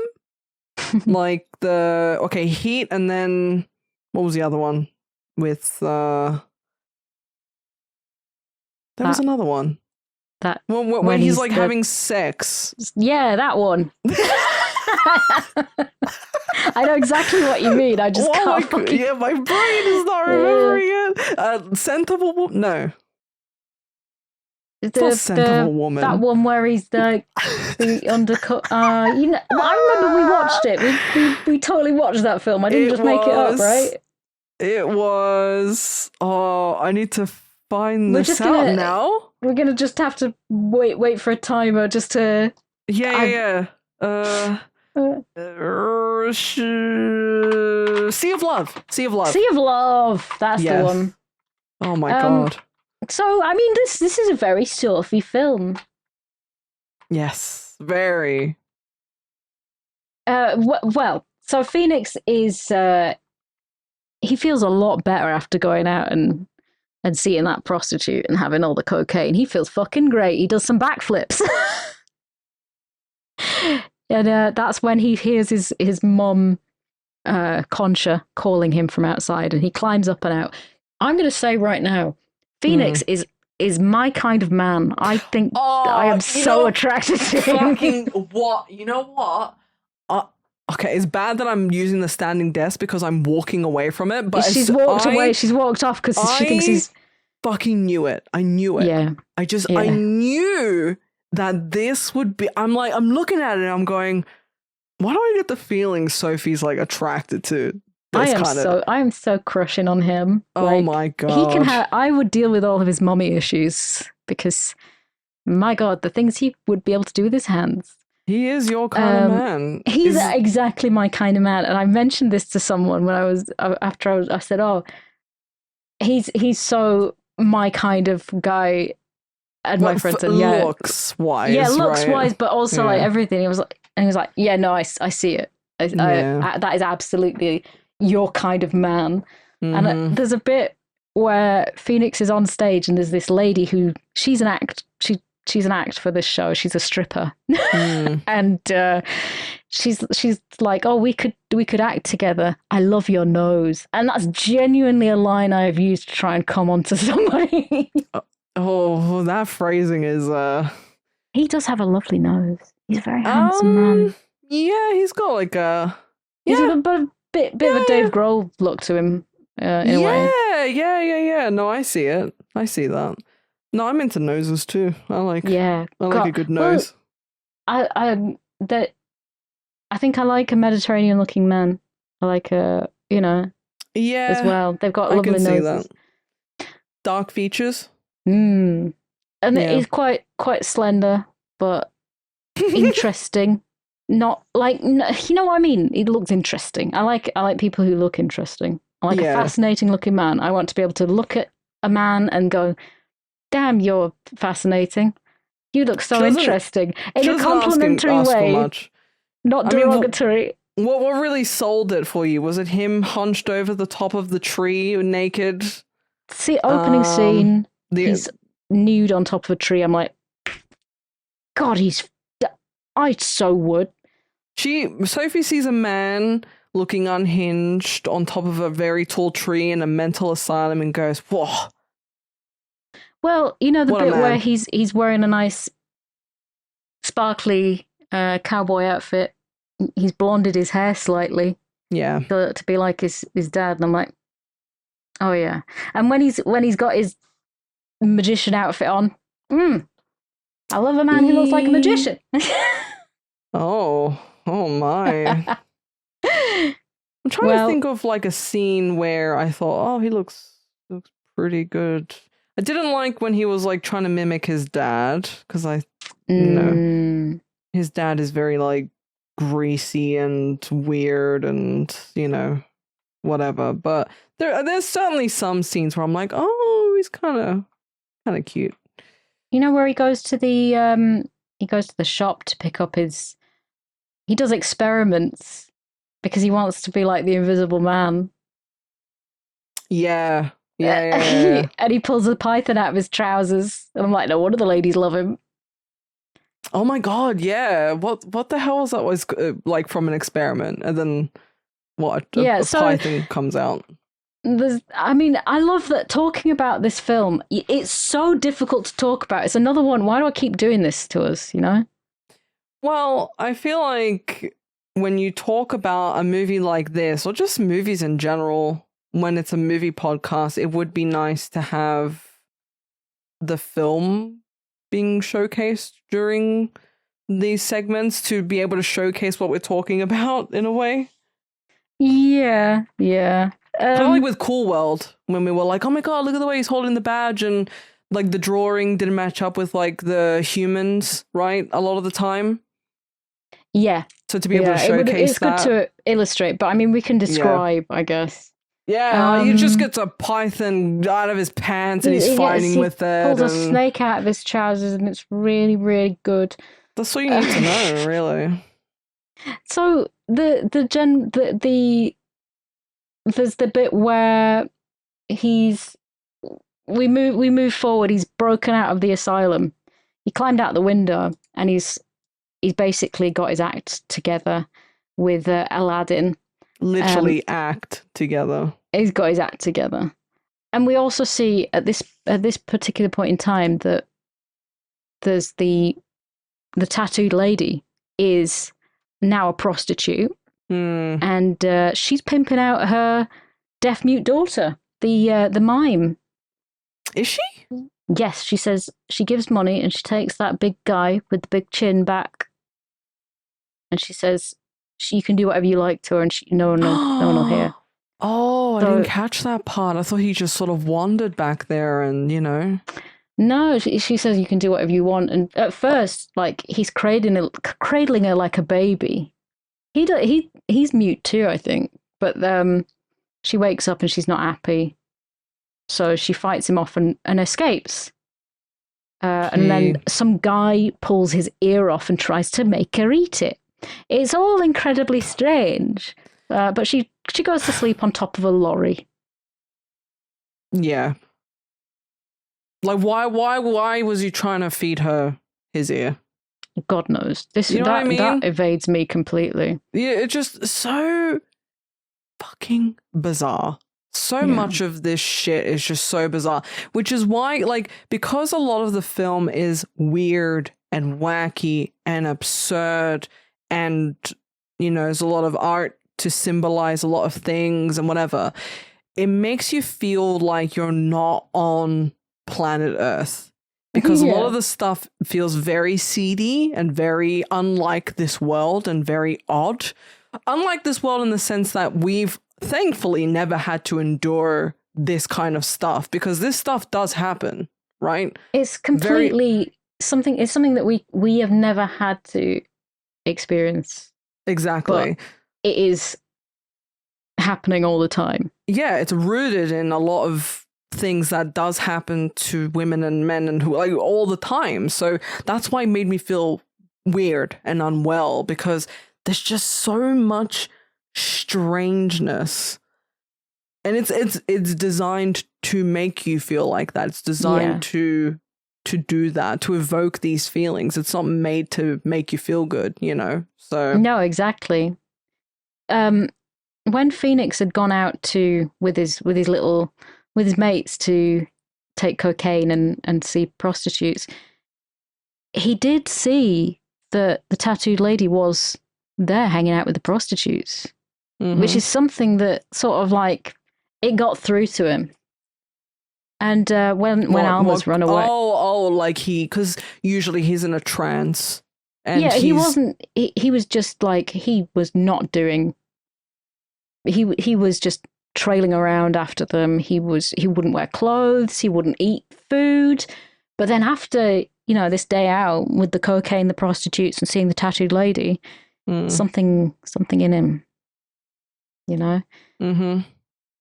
Like Heat, and then... What was the other one? With... There was another one. That when he's like having sex. Yeah, that one. I know exactly what you mean. I just can't. Yeah, my brain is not remembering it. Scent of a Woman? No. It's not Scent of a Woman. That one where he's the undercut. I remember we watched it. We totally watched that film. I didn't make it up, right? It was. Oh, I need to find this out now. We're gonna just have to wait for a timer just to. Yeah. Sea of Love. Sea of Love. That's the one. Oh my god. So I mean, this is a very Sophie film. Yes, very. Well, so Phoenix is. He feels a lot better after going out and seeing that prostitute and having all the cocaine. He feels fucking great. He does some backflips. And that's when he hears his mom, Concha, calling him from outside, and he climbs up and out. I'm going to say right now, Phoenix is my kind of man. I think I am so attracted to him. What? You know what? Okay, it's bad that I'm using the standing desk because I'm walking away from it. But she's walked away. She's walked off because she thinks he's... fucking knew it. I knew it. Yeah. I knew that this would be... I'm looking at it and I'm going, why do I get the feeling Sophie's like attracted to this I am so crushing on him. Oh my God. He can I would deal with all of his mommy issues because, my God, the things he would be able to do with his hands. He is your kind of man. He's exactly my kind of man. And I mentioned this to someone when I said, oh, he's so my kind of guy. And my friend said, yeah. Looks-wise. Yeah, looks-wise, but also like everything. He was like, yeah, no, I see it. That is absolutely your kind of man. Mm-hmm. And there's a bit where Phoenix is on stage and there's this lady who, she's an act for this show. She's a stripper. And she's like, oh, we could act together. I love your nose. And that's genuinely a line I've used to try and come onto somebody. Oh, that phrasing is He does have a lovely nose. He's a very handsome man. Yeah, he's got like a He's a bit of a Dave Grohl look to him in a way. Yeah. No, I see it. I see that. No, I'm into noses too. I like a good nose. Well, I think I like a Mediterranean looking man. I like as well. They've got lovely noses. See that. Dark features. And he's quite slender, but interesting. Not like, you know what I mean? He looks interesting. I like people who look interesting. I like a fascinating looking man. I want to be able to look at a man and go, damn, you're fascinating. You look so interesting. In a complimentary way. Not derogatory. What really sold it for you? Was it him hunched over the top of the tree naked? See, opening scene. He's nude on top of a tree. I'm like, God, I so would. Sophie sees a man looking unhinged on top of a very tall tree in a mental asylum and goes, whoa, Well, you know the What a bit where man. he's wearing a nice sparkly cowboy outfit. He's blonded his hair slightly Yeah. to be like his dad, and I'm like, oh yeah. And when he's got his magician outfit on, I love a man who looks like a magician. Oh my. I'm trying to Well, think of like a scene where I thought, oh, he looks pretty good. I didn't like when he was like trying to mimic his dad because his dad is very like greasy and weird and whatever. But there's certainly some scenes where I'm like, oh, he's kind of cute. you know where he goes to the shop to pick up he does experiments because he wants to be like the Invisible Man. Yeah. Yeah. And he pulls a python out of his trousers. And I'm like, no wonder the ladies love him. Oh my god, yeah. What the hell was that? Was like from an experiment, and then what? A python comes out. I love that talking about this film. It's so difficult to talk about. It's another one. Why do I keep doing this to us? Well, I feel like when you talk about a movie like this, or just movies in general, when it's a movie podcast, it would be nice to have the film being showcased during these segments to be able to showcase what we're talking about in a way. Yeah. Kind of like with Cool World, when we were like, oh my god, look at the way he's holding the badge, and like the drawing didn't match up with like the humans, right? A lot of the time. Yeah. So to be able to showcase it's good to illustrate, but I mean, we can describe, I guess. Yeah, he just gets a python out of his pants and he's fighting with it. Pulls a snake out of his trousers, and it's really, really good. That's all you need to know, really. So there's the bit where we move forward. He's broken out of the asylum. He climbed out the window, and he's basically got his act together with Aladdin. Literally act together. He's got his act together, and we also see at this particular point in time that there's the tattooed lady is now a prostitute, and she's pimping out her deaf mute daughter, the mime. Is she? Yes, she says she gives money, and she takes that big guy with the big chin back, and she says you can do whatever you like to her, and no one will hear. Oh, I didn't catch that part. I thought he just sort of wandered back there and, No, she says you can do whatever you want. And at first, like, he's cradling her like a baby. He's mute too, I think. But she wakes up and she's not happy. So she fights him off and escapes. And then some guy pulls his ear off and tries to make her eat it. It's all incredibly strange. But she goes to sleep on top of a lorry. Yeah. Like, why was he trying to feed her his ear? God knows. You know what I mean? That evades me completely. Yeah, it's just so fucking bizarre. So much of this shit is just so bizarre, which is why, like, because a lot of the film is weird and wacky and absurd, and, there's a lot of art to symbolize a lot of things and whatever, it makes you feel like you're not on planet Earth, because a lot of the stuff feels very seedy and very unlike this world and very odd. Unlike this world in the sense that we've thankfully never had to endure this kind of stuff, because this stuff does happen, right? It's completely something that we have never had to experience. Exactly. But it is happening all the time. Yeah, it's rooted in a lot of things that does happen to women and men and like all the time. So that's why it made me feel weird and unwell, because there's just so much strangeness, and it's designed to make you feel like that. It's designed to do that, to evoke these feelings. It's not made to make you feel good, So no, exactly. When Phoenix had gone out with his mates to take cocaine and see prostitutes, he did see that the tattooed lady was there hanging out with the prostitutes, which is something that sort of like, it got through to him. And when Alma's run away... like because usually he's in a trance. And yeah, he wasn't... He was just like, he was not doing... He was just trailing around after them. He wouldn't wear clothes. He wouldn't eat food. But then after, this day out with the cocaine, the prostitutes, and seeing the tattooed lady, something in him, Mm-hmm.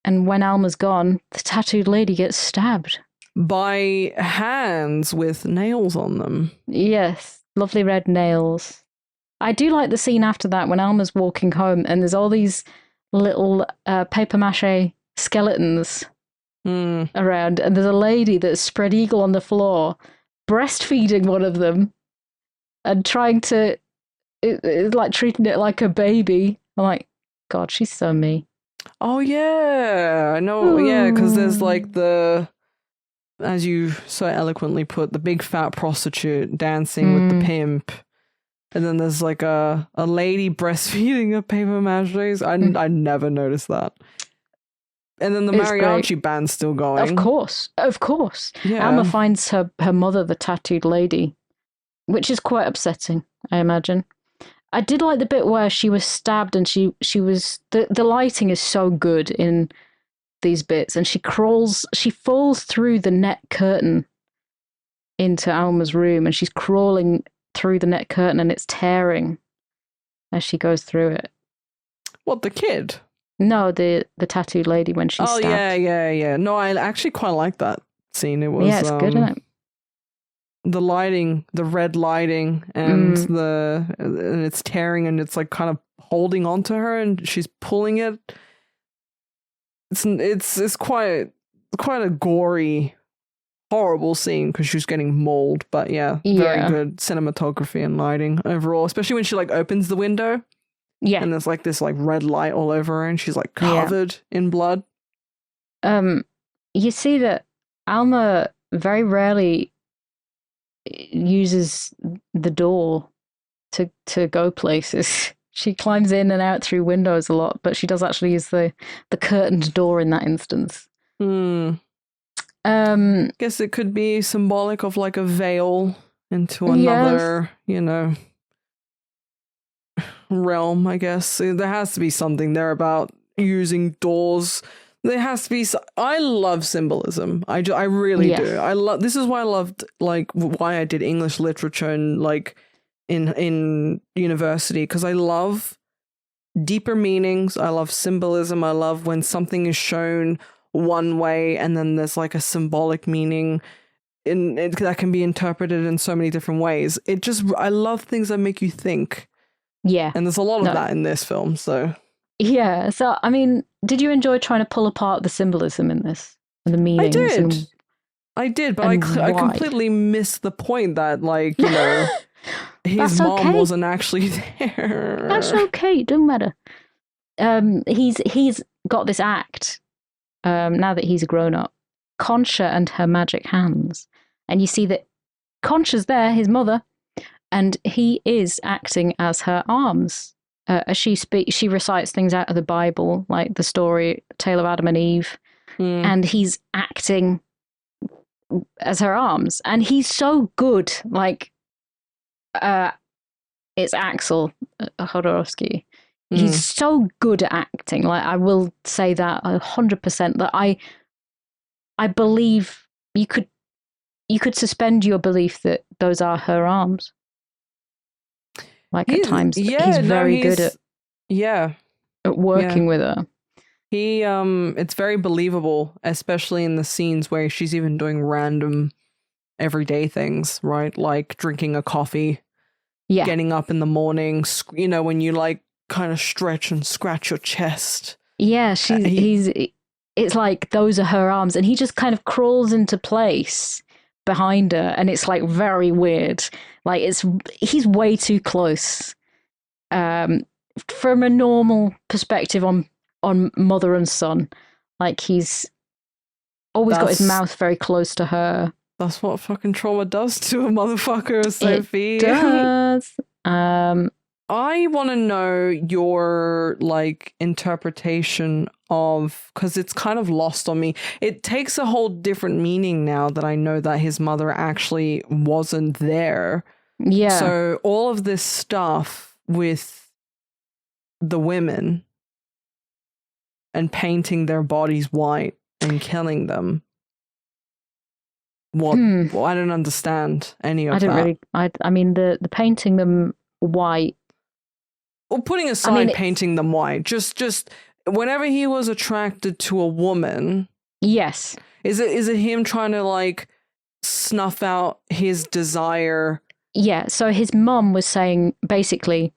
And when Alma's gone, the tattooed lady gets stabbed. By hands with nails on them. Yes, lovely red nails. I do like the scene after that when Alma's walking home and there's all these little papier-mâché skeletons around, and there's a lady that's spread eagle on the floor, breastfeeding one of them and trying to, like treating it like a baby. I'm like, God, she's so me. Oh, yeah, I know. Ooh. Yeah, because there's like as you so eloquently put, the big fat prostitute dancing with the pimp. And then there's like a lady breastfeeding a paper mache. I never noticed that. And then the mariachi band's still going. Of course. Yeah. Alma finds her mother, the tattooed lady, which is quite upsetting, I imagine. I did like the bit where she was stabbed and she was... The lighting is so good in these bits, and she falls through the net curtain into Alma's room, and she's crawling through the net curtain and it's tearing as she goes through it. What, the kid? No, the tattooed lady when she's stabbed. Yeah. No, I actually quite like that scene. It was... Yeah, it's good, isn't it? The lighting, the red lighting, and and it's tearing, and it's like kind of holding onto her, and she's pulling it. It's quite a gory, horrible scene because she's getting mauled. But very good cinematography and lighting overall, especially when she like opens the window. Yeah, and there's like this like red light all over her, and she's like covered in blood. You see that Alma very rarely uses the door to go places. She climbs in and out through windows a lot, but she does actually use the curtained door in that instance. Guess it could be symbolic of like a veil into another, realm, I guess. There has to be something there about using doors. There has to be... I love symbolism. I really do. This is why I loved, like, why I did English literature and, like, in university, because I love deeper meanings. I love symbolism. I love when something is shown one way and then there's, like, a symbolic meaning that can be interpreted in so many different ways. I love things that make you think. Yeah. And there's a lot of that in this film, so... Yeah, so, I mean, did you enjoy trying to pull apart the symbolism in this? And the meanings? I did, but I completely missed the point that, like, his mom wasn't actually there. That's okay, don't matter. He's got this act, now that he's a grown-up, Concha and her magic hands. And you see that Concha's there, his mother, and he is acting as her arms. As she recites things out of the Bible, like the story, Tale of Adam and Eve, and he's acting as her arms, and he's so good. Like, it's Axel Jodorowsky. He's so good at acting. Like, I will say that 100%. That I believe you could suspend your belief that those are her arms. Like at times, he's very good at working with her. It's very believable, especially in the scenes where she's even doing random everyday things, right? Like drinking a coffee, getting up in the morning, when you like kind of stretch and scratch your chest. Yeah, it's like those are her arms, and he just kind of crawls into place behind her, and it's like very weird. Like he's way too close from a normal perspective on mother and son. Like he's Always got his mouth very close to her. That's what fucking trauma does to a motherfucker, Sophie. It does. I want to know your like interpretation of, because it's kind of lost on me. It takes a whole different meaning now that I know that his mother actually wasn't there. Yeah. So all of this stuff with the women and painting their bodies white and killing them. What? Well, I don't understand any of that. I mean, the painting them white. Well, putting aside painting them white, just whenever he was attracted to a woman. Yes. Is it him trying to like snuff out his desire? Yeah. So his mom was saying basically,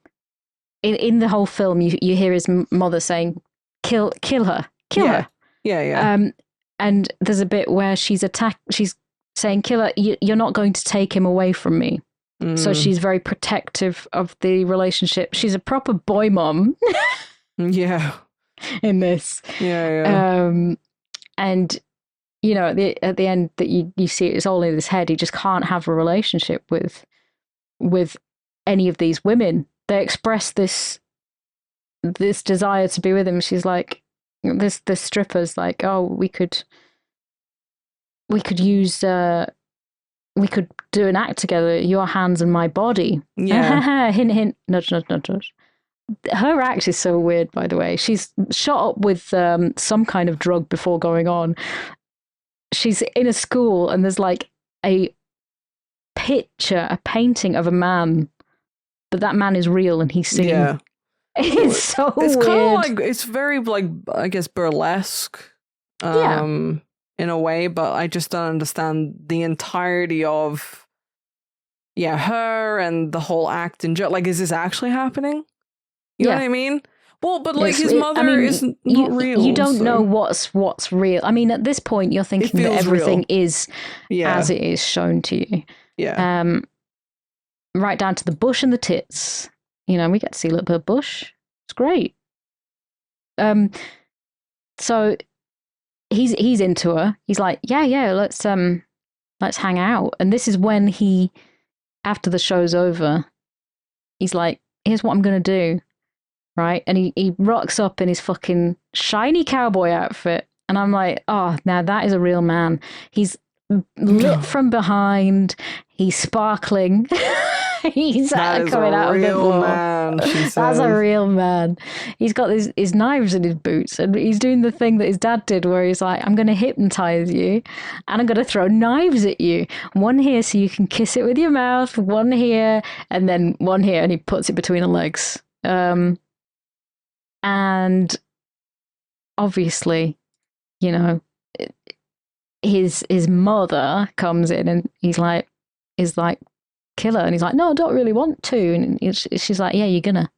in the whole film, you hear his mother saying, "Kill her, kill her." Yeah. And there's a bit where she's saying, "Kill her. You're not going to take him away from me." So she's very protective of the relationship. She's a proper boy mom. Yeah. In this. Yeah. And you know, at the end that you see it's all in his head. He just can't have a relationship with any of these women. They express this desire to be with him. She's like, this stripper's like, oh, we could use we could do an act together, your hands and my body. Yeah. Hint, hint, nudge, nudge, nudge, nudge. Her act is so weird, by the way. She's shot up with some kind of drug before going on. She's in a school and there's like a painting of a man, but that man is real and he's singing. Yeah. It's so it's weird. Kind of like, it's very like, I guess, burlesque. In a way, but I just don't understand the entirety of her and the whole act in like, is this actually happening? You know what I mean? Well, but like his mother is not real. You don't know what's real. I mean, at this point, you're thinking that everything is as it is shown to you. Yeah. Right down to the bush and the tits. You know, we get to see a little bit of bush. It's great. So he's into her. He's like, yeah, let's hang out. And this is when he, after the show's over, he's like, here's what I'm gonna do, right? And he rocks up in his fucking shiny cowboy outfit, and I'm like, oh, now that is a real man. He's lit from behind. He's sparkling. He's coming out of the wall. That's a real man. He's got his knives in his boots, and he's doing the thing that his dad did where he's like, I'm going to hypnotize you and I'm going to throw knives at you. One here so you can kiss it with your mouth, one here, and then one here, and he puts it between the legs. And obviously, you know, his mother comes in and is like, kill her, and he's like, no, I don't really want to, and she's like, yeah, you're gonna.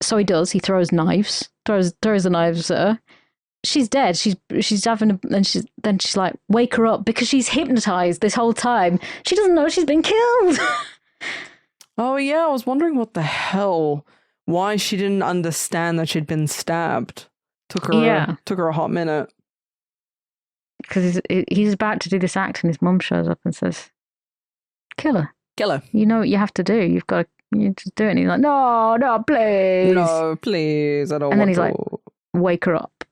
So he does. He throws the knives at her. She's dead. She's having and she's like, wake her up, because she's hypnotized this whole time. She doesn't know she's been killed. Oh yeah, I was wondering why she didn't understand that she'd been stabbed. Took her a hot minute. Because he's about to do this act, and his mum shows up and says, kill her. You know what you have to do. You just do it. And he's like, no, please. No, please. I don't want to. And then he's like, wake her up.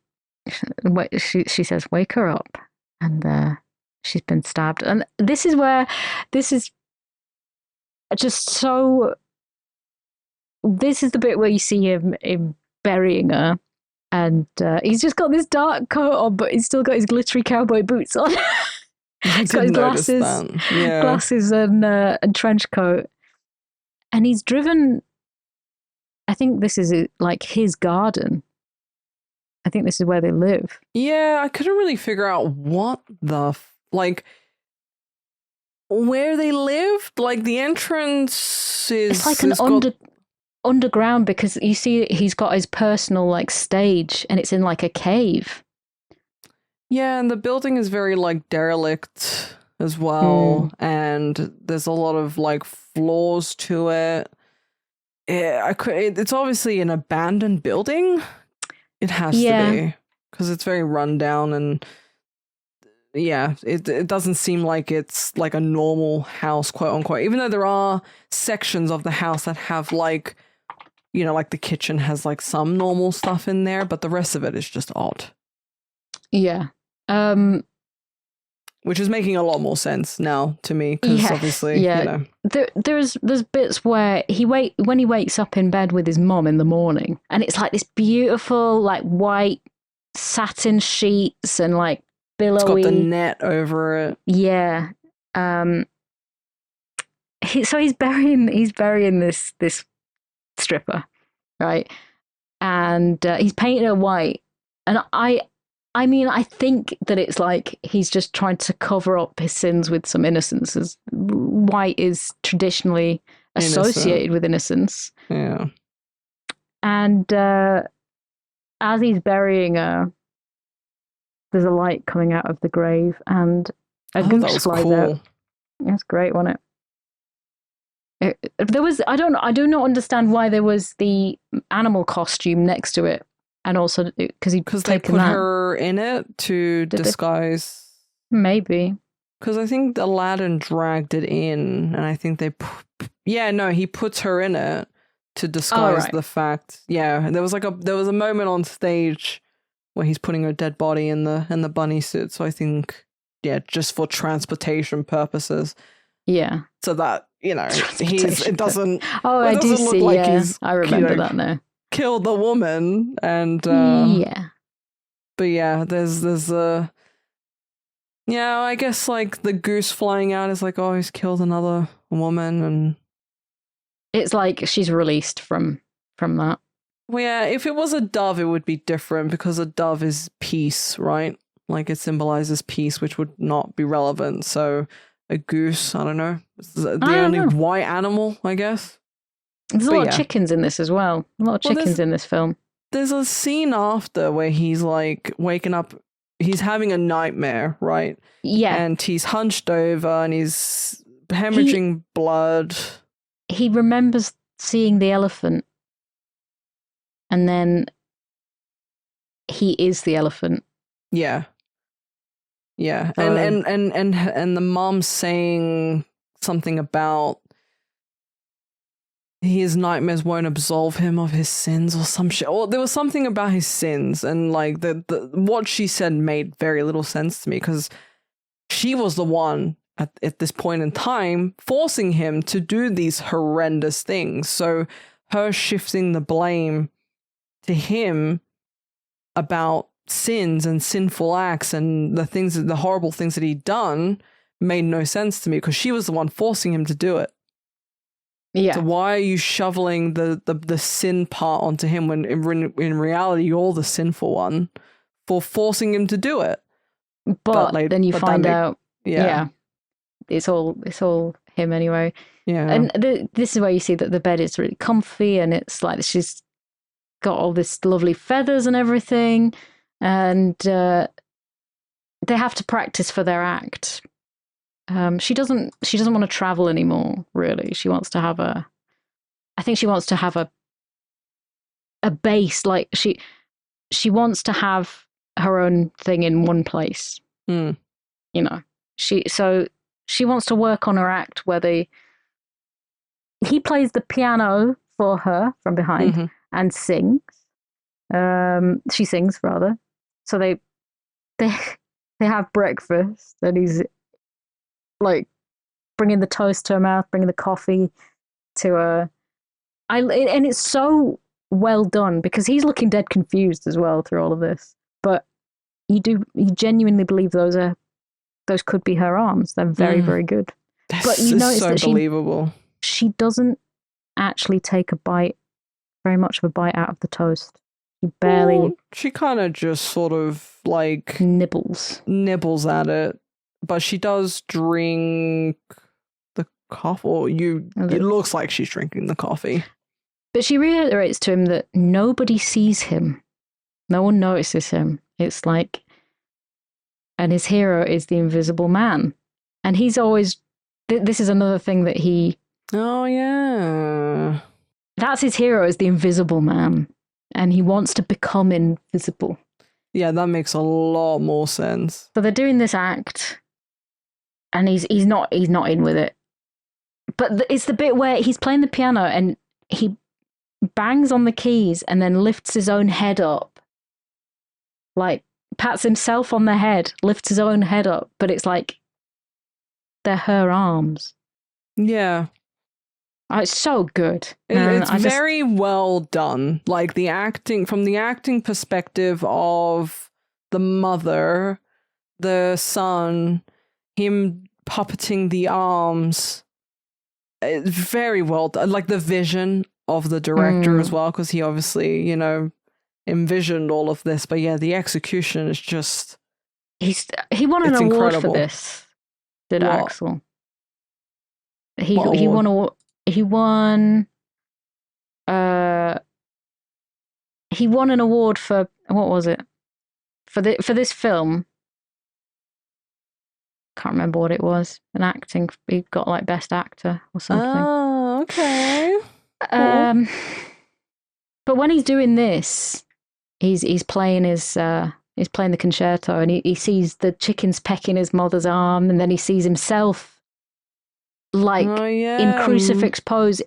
She says, wake her up. And she's been stabbed. And this is just so... This is the bit where you see him burying her. And he's just got this dark coat on, but he's still got his glittery cowboy boots on. He's got his glasses and trench coat. And he's driven, I think this is like his garden. I think this is where they live. Yeah, I couldn't really figure out where they lived. Like the entrance is... It's like underground, because you see he's got his personal like stage, and it's in like a cave. Yeah, and the building is very like derelict as well, and there's a lot of like flaws to it. It's obviously an abandoned building. It has to be, because it's very run down, and it doesn't seem like it's like a normal house, quote unquote, even though there are sections of the house that have like, you know, like the kitchen has like some normal stuff in there, but the rest of it is just odd. Yeah. Which is making a lot more sense now to me, because obviously, you know. There's bits where when he wakes up in bed with his mom in the morning, and it's like this beautiful like white satin sheets and like billowy. It's got the net over it. Yeah. So he's burying this stripper, right? And he's painted her white, and I mean, I think that it's like he's just trying to cover up his sins with some innocence, as white is traditionally associated with innocence. Yeah. And as he's burying her, there's a light coming out of the grave, and a goose flies out. That's great, wasn't it? I do not understand why there was the animal costume next to it. And also because they put her in it to disguise. Maybe. Because I think Aladdin dragged it in, and I think he puts her in it to disguise the fact. Yeah, and there was a moment on stage where he's putting her dead body in the bunny suit. So I think, just for transportation purposes. Yeah. So that, you know, it doesn't. Oh, I do see. Like I remember that now. Killed the woman, and but there's I guess like the goose flying out is like, oh, he's killed another woman, and it's like she's released from that. Well, yeah, if it was a dove, it would be different, because a dove is peace, right? Like it symbolizes peace, which would not be relevant. So a goose, I don't know, it's the only white animal, I guess. There's a lot of chickens in this as well. A lot of chickens in this film. There's a scene after where he's like waking up. He's having a nightmare, right? Yeah. And he's hunched over and he's hemorrhaging blood. He remembers seeing the elephant. And then he is the elephant. Yeah. Yeah. And the mom's saying something about his nightmares won't absolve him of his sins or some shit. Or there was something about his sins, and like the what she said made very little sense to me, because she was the one at this point in time forcing him to do these horrendous things. So her shifting the blame to him about sins and sinful acts and the horrible things that he'd done made no sense to me, because she was the one forcing him to do it. Yeah. So why are you shoveling the sin part onto him when in reality you're the sinful one for forcing him to do it? But then you find out, it's all him anyway. Yeah. And this is where you see that the bed is really comfy, and it's like she's got all this lovely feathers and everything, and they have to practice for their act. She doesn't want to travel anymore, really. She wants to have a base. Like she wants to have her own thing in one place. Mm. You know, she wants to work on her act where he plays the piano for her from behind and sings. She sings rather. So they have breakfast, and he's like bringing the toast to her mouth, bringing the coffee to her. And it's so well done, because he's looking dead confused as well through all of this. But you genuinely believe those could be her arms. They're very, very good. But you notice that believable. She doesn't actually take very much of a bite out of the toast. She barely. Well, she kind of just sort of like nibbles at it. But she does drink the coffee. Or it looks like she's drinking the coffee. But she reiterates to him that nobody sees him. No one notices him. It's like, and his hero is the invisible man. And he's always, this is another thing that he. Oh, yeah. That's his hero, is the invisible man. And he wants to become invisible. Yeah, that makes a lot more sense. So they're doing this act, and he's not in with it. But it's the bit where he's playing the piano and he bangs on the keys and then lifts his own head up, like pats himself on the head, lifts his own head up, but it's like they're her arms. Yeah. It's so good. It's very well done. Like the acting, from the acting perspective of the mother, the son, him puppeting the arms, it's very well done. Like the vision of the director as well, because he obviously, you know, envisioned all of this. But yeah, the execution is just... He won an award for this, did what? Axel. He won an award for, what was it? For this film. Can't remember what it was. An acting, he got like best actor or something. Oh, okay. Cool. But when he's doing this, he's playing he's playing the concerto, and he sees the chickens pecking his mother's arm, and then he sees himself like in crucifix pose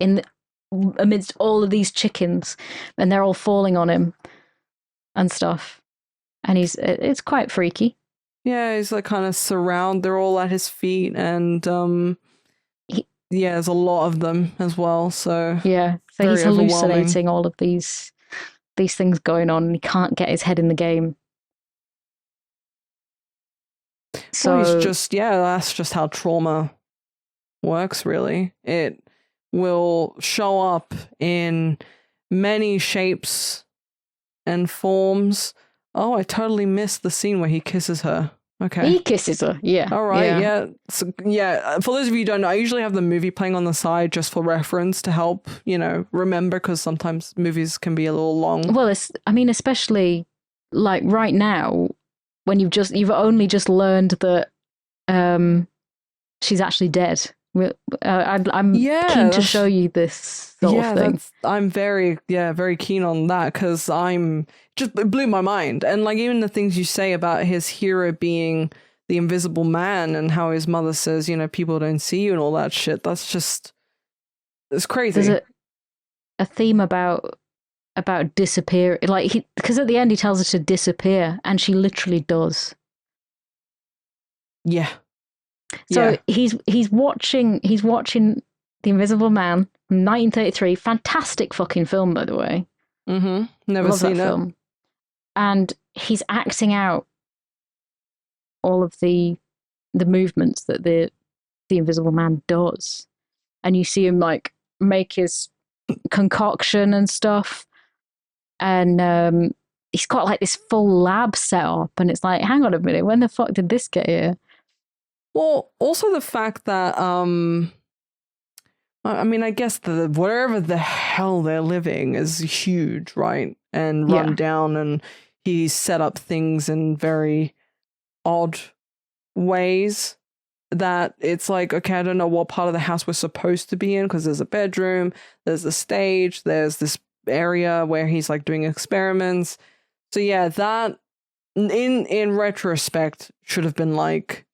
amidst all of these chickens, and they're all falling on him and stuff, and it's quite freaky. Yeah, he's like kind of they're all at his feet, and there's a lot of them as well, so yeah, so he's hallucinating all of these things going on, and he can't get his head in the game. So he's just, that's just how trauma works, really. It will show up in many shapes and forms. Oh, I totally missed the scene where he kisses her. Okay. He kisses her, yeah. All right, yeah. So, for those of you who don't know, I usually have the movie playing on the side just for reference to help, you know, remember, because sometimes movies can be a little long. Well, especially like right now, when you've only just learned that she's actually dead. I'm keen to show you this sort of thing. I'm very keen on that, because it blew my mind. And like even the things you say about his hero being the invisible man, and how his mother says, you know, people don't see you and all that shit. That's just, it's crazy. There's a theme about disappear, like because at the end he tells her to disappear, and she literally does. Yeah. So he's watching The Invisible Man from 1933. Fantastic fucking film, by the way. Mm-hmm. Never seen that film. And he's acting out all of the movements that the Invisible Man does, and you see him like make his concoction and stuff, and he's got like this full lab set up, and it's like, hang on a minute, when the fuck did this get here? Well, also the fact that, I mean, I guess wherever the hell they're living is huge, right? And run down, and he set up things in very odd ways that it's like, okay, I don't know what part of the house we're supposed to be in, because there's a bedroom, there's a stage, there's this area where he's like doing experiments. So yeah, that in retrospect should have been like,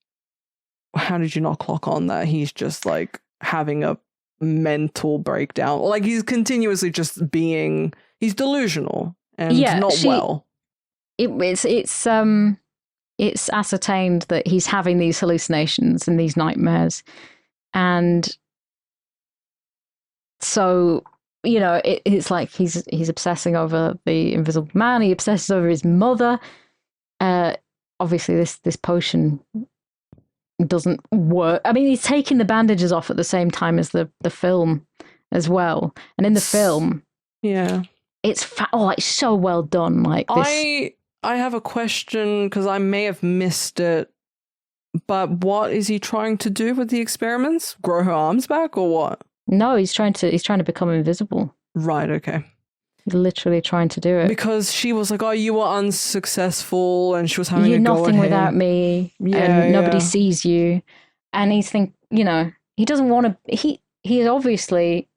how did you not clock on that he's just like having a mental breakdown? Like he's continuously just he's delusional and well. It's ascertained that he's having these hallucinations and these nightmares, and so, you know, it's like he's obsessing over the Invisible Man. He obsesses over his mother. Obviously, this potion doesn't work. I mean, he's taking the bandages off at the same time as the film as well. And in the film, it's it's so well done. Like this. I have a question, because I may have missed it. But what is he trying to do with the experiments? Grow her arms back or what? No, he's trying to become invisible. Right. Okay. He's literally trying to do it, because she was like, "Oh, you were unsuccessful," and she was having you're a go nothing at without him. me, and nobody sees you. And he's you know, he doesn't want to. He obviously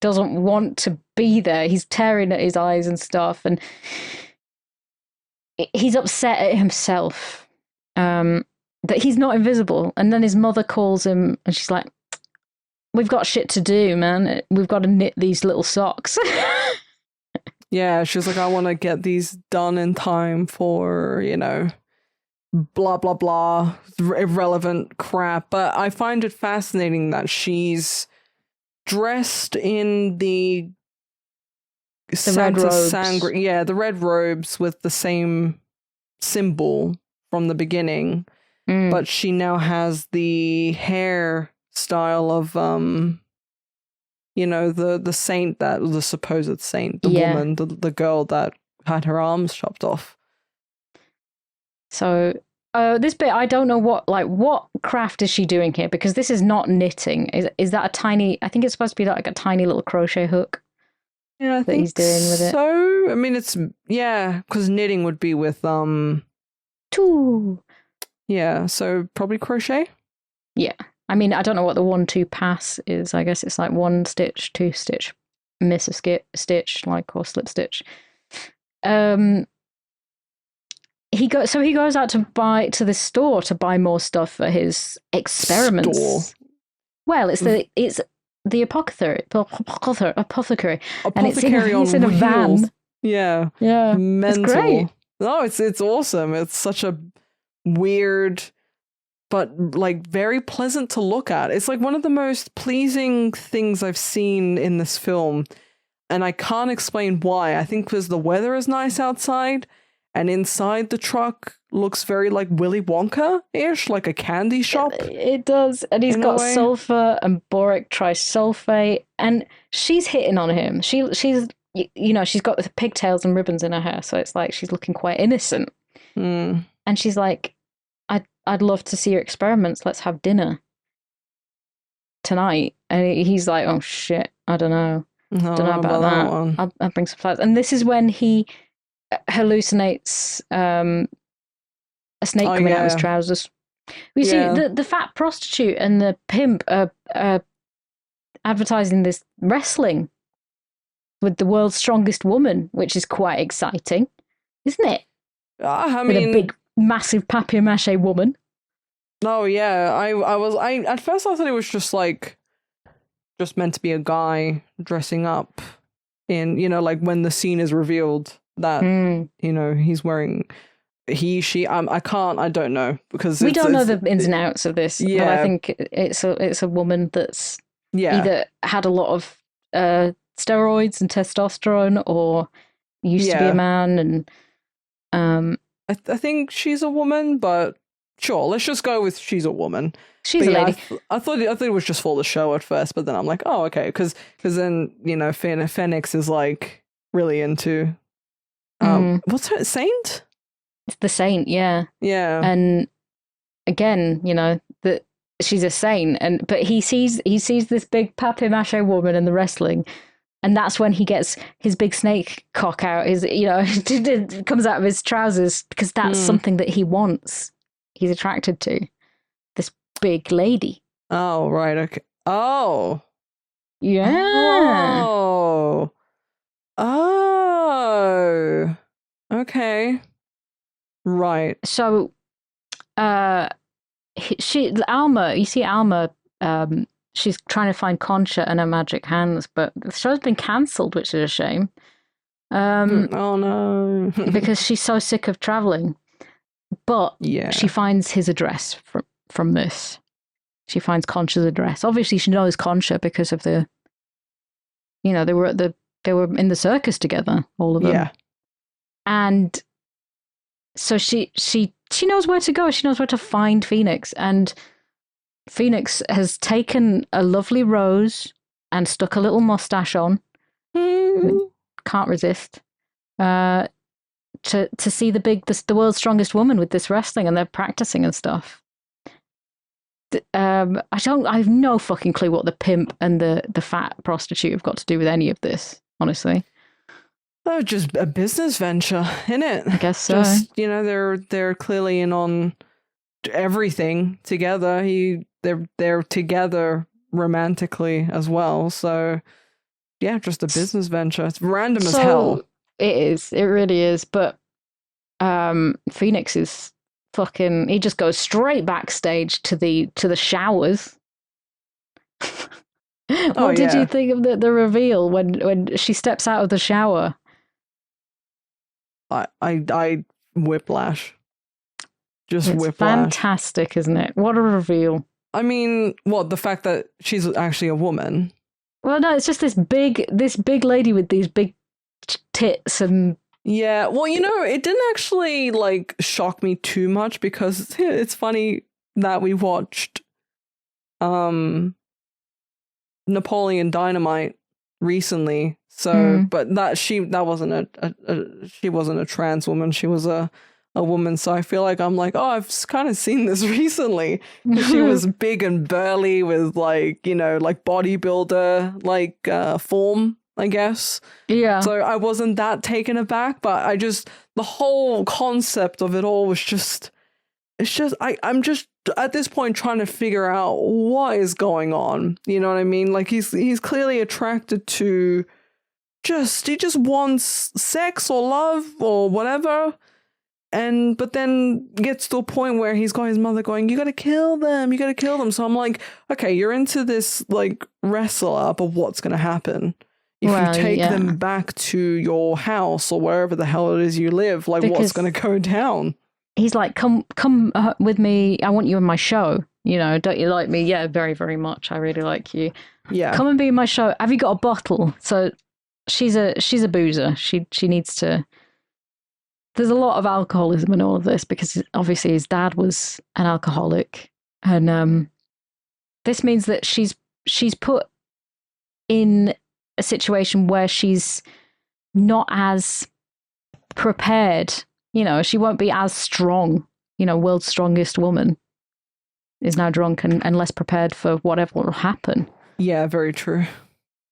doesn't want to be there. He's tearing at his eyes and stuff, and he's upset at himself that he's not invisible. And then his mother calls him and she's like, we've got shit to do, man. We've got to knit these little socks. Yeah, she's like, I want to get these done in time for, blah, blah, blah, irrelevant crap. But I find it fascinating that she's dressed in the Santa Sangre. Yeah, the red robes with the same symbol from the beginning. But she now has the hair style of the saint, the supposed saint, the woman, the girl that had her arms chopped off. So this bit, I don't know what craft is she doing here, because this is not knitting. Is that a tiny? I think it's supposed to be like a tiny little crochet hook. Yeah, I think he's doing with it. So I mean, it's because knitting would be with two. Yeah, so probably crochet. Yeah. I mean, I don't know what the 1-2 pass is. I guess it's like 1 stitch, 2 stitch, miss a stitch, or slip stitch. He goes out to the store to buy more stuff for his experiments. Store. Well, it's the apothecary, and it's in a van. Yeah, mental. It's great. No, it's awesome. It's such a weird, but like very pleasant to look at. It's like one of the most pleasing things I've seen in this film, and I can't explain why. I think because the weather is nice outside, and inside the truck looks very like Willy Wonka-ish, like a candy shop. It does, and he's got sulfur and boric trisulfate, and she's hitting on him. She's got the pigtails and ribbons in her hair, so it's like she's looking quite innocent. And she's like, I'd love to see your experiments. Let's have dinner tonight. And he's like, oh shit, I don't know. Don't know about that one. I'll bring some flowers. And this is when he hallucinates a snake coming out of his trousers. We see the fat prostitute and the pimp are advertising this wrestling with the world's strongest woman, which is quite exciting, isn't it? I with mean, a big, massive papier-mâché woman. Oh yeah, I at first I thought it was just meant to be a guy dressing up in, like when the scene is revealed that he's wearing I don't know, because we don't know the ins and outs of this. Yeah, but I think it's a woman that's either had a lot of steroids and testosterone, or used to be a man, and I think she's a woman, but sure, let's just go with she's a woman. She's a lady. I thought it was just for the show at first, but then I'm like, oh, okay, because then Phoenix is like really into what's her saint? It's the saint, yeah. And again, that she's a saint, but he sees this big papier-mâché woman in the wrestling. And that's when he gets his big snake cock out. It comes out of his trousers, because that's something that he wants. He's attracted to this big lady. Oh, right. Okay. Oh. Yeah. Oh. Okay. Right. So, Alma, you see Alma, she's trying to find Concha and her magic hands, but the show's been cancelled, which is a shame. Oh no. Because she's so sick of traveling. But she finds his address from this. She finds Concha's address. Obviously, she knows Concha because of they were in the circus together, all of them. Yeah. And so she knows where to go. She knows where to find Phoenix, and Phoenix has taken a lovely rose and stuck a little mustache on. Can't resist. To see the world's strongest woman with this wrestling, and they're practicing and stuff. I have no fucking clue what the pimp and the fat prostitute have got to do with any of this, honestly. Oh, just a business venture, innit? I guess so. Just, they're clearly in on everything together. They're together romantically as well. So yeah, just a business venture. It's random as hell. It is. It really is. But Phoenix is fucking. He just goes straight backstage to the showers. What did you think of the reveal when she steps out of the shower? I whiplash. Just it's whiplash. Fantastic, isn't it? What a reveal. I mean, what, the fact that she's actually a woman? Well, no, it's just this big lady with these big tits and... Yeah, well, you know, it didn't actually, like, shock me too much because it's funny that we watched Napoleon Dynamite recently. So, but she wasn't she wasn't a trans woman. She was a woman. So I feel like I'm like, oh, I've kind of seen this recently. She was big and burly with, like, you know, like bodybuilder like form, I guess. Yeah. So I wasn't that taken aback, but the whole concept of it all was just, I'm just at this point trying to figure out what is going on. You know what I mean? Like he's clearly attracted to he just wants sex or love or whatever. But then gets to a point where he's got his mother going, you gotta kill them. So I'm like, okay, you're into this like wrestle up of what's gonna happen. If you take them back to your house or wherever the hell it is you live, like what's going to go down? He's like, come with me. I want you in my show. You know, don't you like me? Yeah, very, very much. I really like you. Yeah. Come and be in my show. Have you got a bottle? So she's a boozer. She needs to. There's a lot of alcoholism in all of this because obviously his dad was an alcoholic. And this means that she's put in a situation where she's not as prepared, you know, she won't be as strong, you know, world's strongest woman is now drunk and less prepared for whatever will happen. Yeah, very true.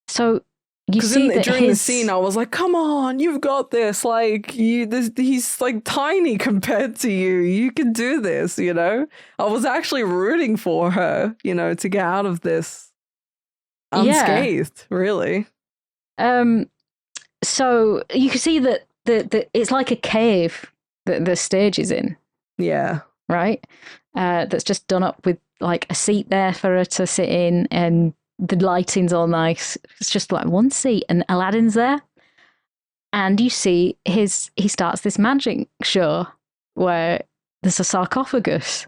So you see that during the scene, I was like, come on, you've got this. Like, he's like tiny compared to you. You can do this, you know? I was actually rooting for her, you know, to get out of this unscathed, really. So you can see that the it's like a cave that the stage is in. Yeah. Right? That's just done up with like a seat there for her to sit in and the lighting's all nice. It's just like one seat and Aladdin's there. And you see he starts this magic show where there's a sarcophagus.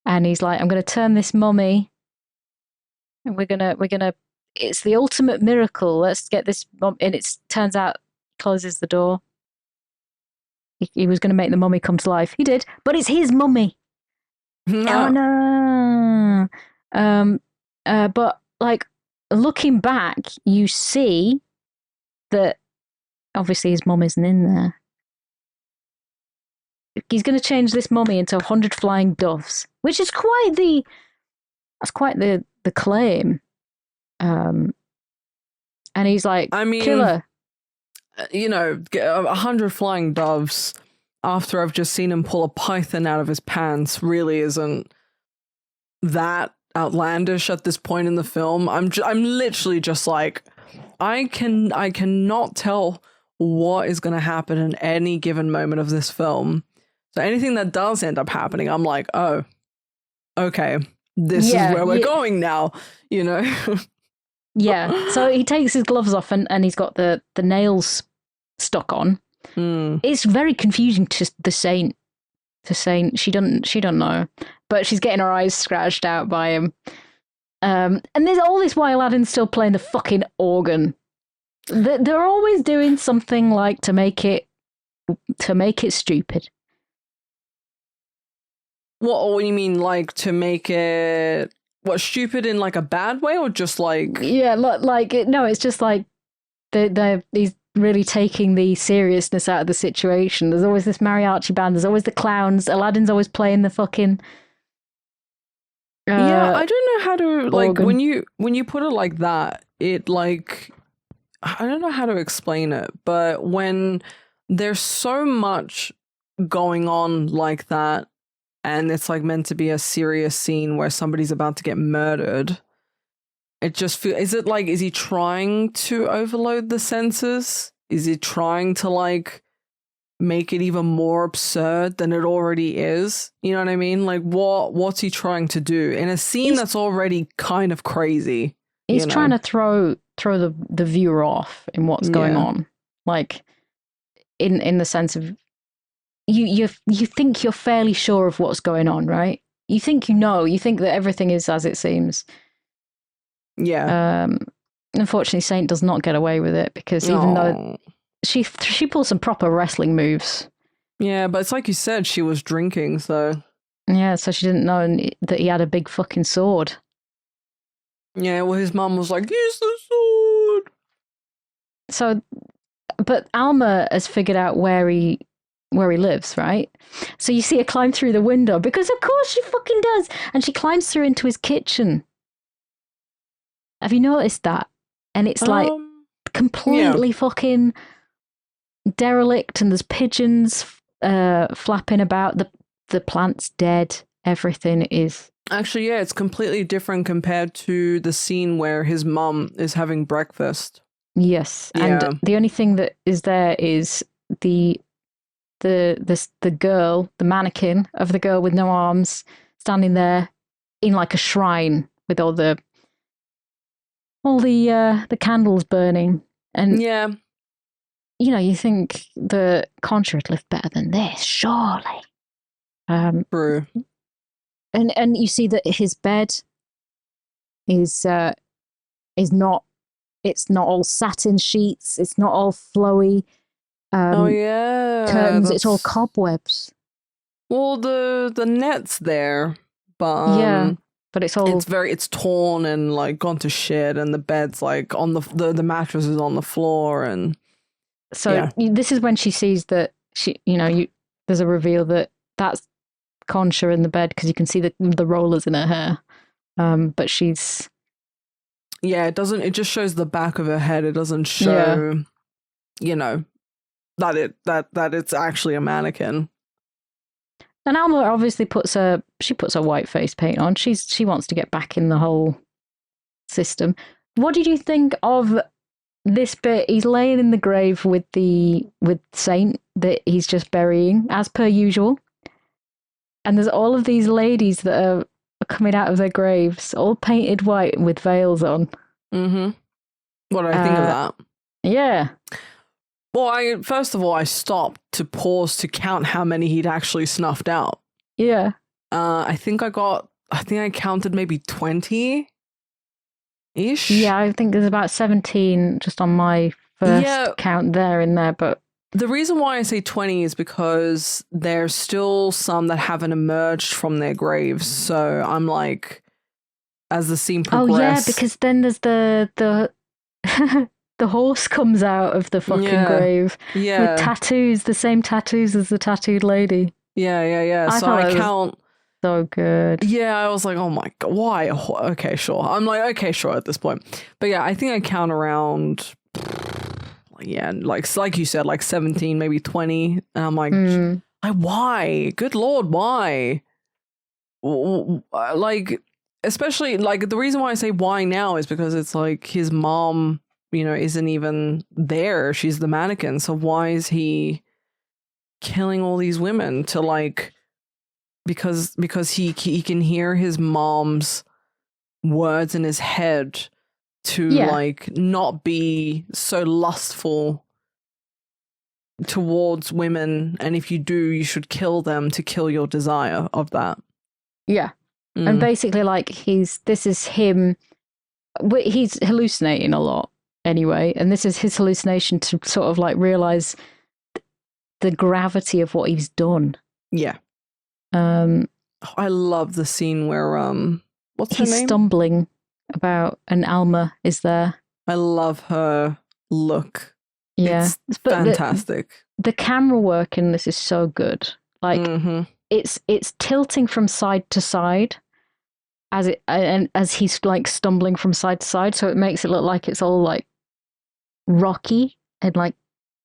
And he's like, I'm gonna turn this mummy and we're gonna it's the ultimate miracle. Let's get this mum. And it turns out he closes the door. He was going to make the mummy come to life. He did, but it's his mummy. No. Oh no. But like looking back, you see that obviously his mum isn't in there. He's going to change this mummy into 100 flying doves, which is quite the claim. And he's like, I mean, killer. You know, 100 flying doves after I've just seen him pull a python out of his pants really isn't that outlandish at this point in the film. I'm literally just like, I cannot tell what is going to happen in any given moment of this film. So anything that does end up happening, I'm like, oh, okay, this is where we're going now, you know? Yeah, so he takes his gloves off and he's got the nails stuck on. It's very confusing to the saint. She don't know, but she's getting her eyes scratched out by him. And there's all this while Aladdin's still playing the fucking organ. They're always doing something like to make it stupid. What do you mean, like to make it? What, stupid in like a bad way or just like... Yeah, no, it's just like he's really taking the seriousness out of the situation. There's always this mariachi band, there's always the clowns, Aladdin's always playing the fucking... yeah, I don't know how to, like, organ. when you put it like that, it like... I don't know how to explain it, but when there's so much going on like that, and it's like meant to be a serious scene where somebody's about to get murdered, it just feels... is he trying to overload the senses? Is he trying to like make it even more absurd than it already is. You know what I mean? Like, what's he trying to do in a scene that's already kind of crazy? He's trying to throw the viewer off in what's going on, like in the sense of you think you're fairly sure of what's going on, right? You think you think that everything is as it seems. Yeah. Unfortunately, Saint does not get away with it because even though she pulls some proper wrestling moves. Yeah, but it's like you said, she was drinking, so. Yeah, so she didn't know that he had a big fucking sword. Yeah, well, his mum was like, use the sword. So, but Alma has figured out where he lives, right? So you see her climb through the window because of course she fucking does. And she climbs through into his kitchen. Have you noticed that? And it's like completely fucking derelict, and there's pigeons flapping about. The plant's dead. Everything is. Actually, yeah, it's completely different compared to the scene where his mum is having breakfast. Yes, and the only thing that is there is the girl, the mannequin of the girl with no arms, standing there in like a shrine with all the candles burning. And you think the Contra had lived better than this, surely. True. And you see that his bed is not. It's not all satin sheets. It's not all flowy. Curtains. It's all cobwebs. Well, the net's there, but but it's all it's torn and like gone to shit, and the bed's like on the mattress is on the floor, and so this is when she sees that there's a reveal that that's Concha in the bed because you can see the rollers in her hair, but she's. Yeah, it doesn't. It just shows the back of her head. It doesn't show, that it's actually a mannequin. And Alma obviously puts her white face paint on. She wants to get back in the whole system. What did you think of this bit? He's laying in the grave with Saint that he's just burying, as per usual. And there's all of these ladies that are coming out of their graves, all painted white with veils on. Mm-hmm. What do I think of that? Yeah. Well, first of all, I stopped to pause to count how many he'd actually snuffed out. Yeah. I think I counted maybe 20-ish. Yeah, I think there's about 17 just on my first count there in there, but the reason why I say 20 is because there's still some that haven't emerged from their graves. So I'm like, as the scene progresses. Oh yeah, because then there's the the horse comes out of the fucking grave with tattoos, the same tattoos as the tattooed lady. Yeah. So I count. So good. Yeah, I was like, oh my God, why? Okay, sure. I'm like, okay, sure at this point. But yeah, I think I count around. Yeah, like you said, like 17, maybe 20. And I'm like, why? Good Lord, why? Like, especially, like, the reason why I say why now is because it's like his mom, isn't even there. She's the mannequin. So why is he killing all these women to, like, because he can hear his mom's words in his head to like not be so lustful towards women, and if you do, you should kill them to kill your desire of that. Yeah. And basically, like, this is him. He's hallucinating a lot anyway, and this is his hallucination to sort of like realize the gravity of what he's done. Yeah. I love the scene where what's her name? He's stumbling about, and Alma is there. I love her look. Yeah, it's fantastic. The camera work in this is so good. Like it's tilting from side to side as he's like stumbling from side to side, so it makes it look like it's all like rocky and like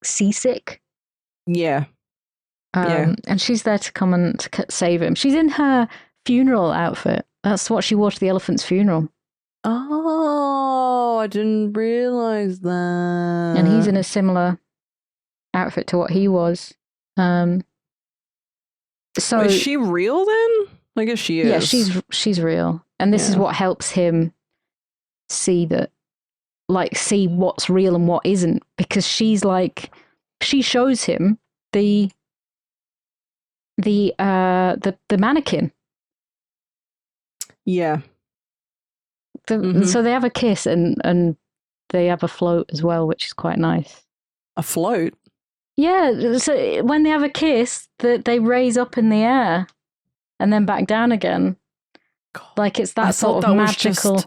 seasick. Yeah. And she's there to come and to save him. She's in her funeral outfit. That's what she wore to the elephant's funeral. Oh, I didn't realize that. And he's in a similar outfit to what he was. So is she real then? I guess she is. Yeah, she's real, and this is what helps him see that, like, see what's real and what isn't, because she shows him the mannequin. Yeah. So they have a kiss and they have a float as well, which is quite nice. A float? Yeah, so when they have a kiss, they raise up in the air and then back down again. God, like it's that sort of magical.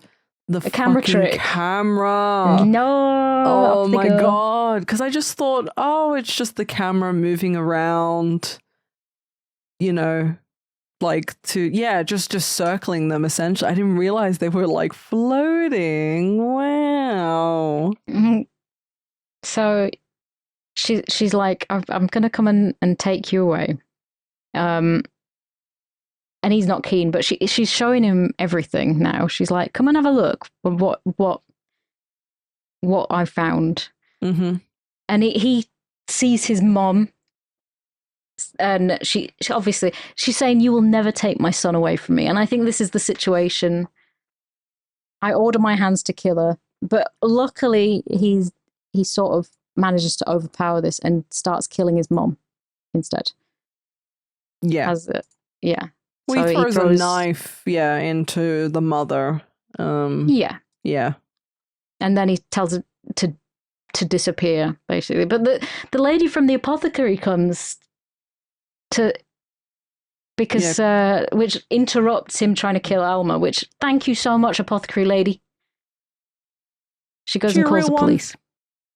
The camera trick. Camera. No. Oh my God. Because I just thought, it's just the camera moving around, you know, like just circling them essentially. I didn't realize they were like floating. Wow. Mm-hmm. So she's like, I'm going to come and take you away. And he's not keen, but she's showing him everything now. She's like, come and have a look at what I found. Mm-hmm. And he sees his mom, and she obviously, she's saying, you will never take my son away from me. And I think this is the situation. I order my hands to kill her, but luckily he sort of manages to overpower this and starts killing his mom instead. Yeah. Yeah. Well, he throws a knife, into the mother. Yeah. And then he tells her to disappear, basically. But the lady from the apothecary comes which interrupts him trying to kill Alma, which, thank you so much, apothecary lady. She goes and calls the police.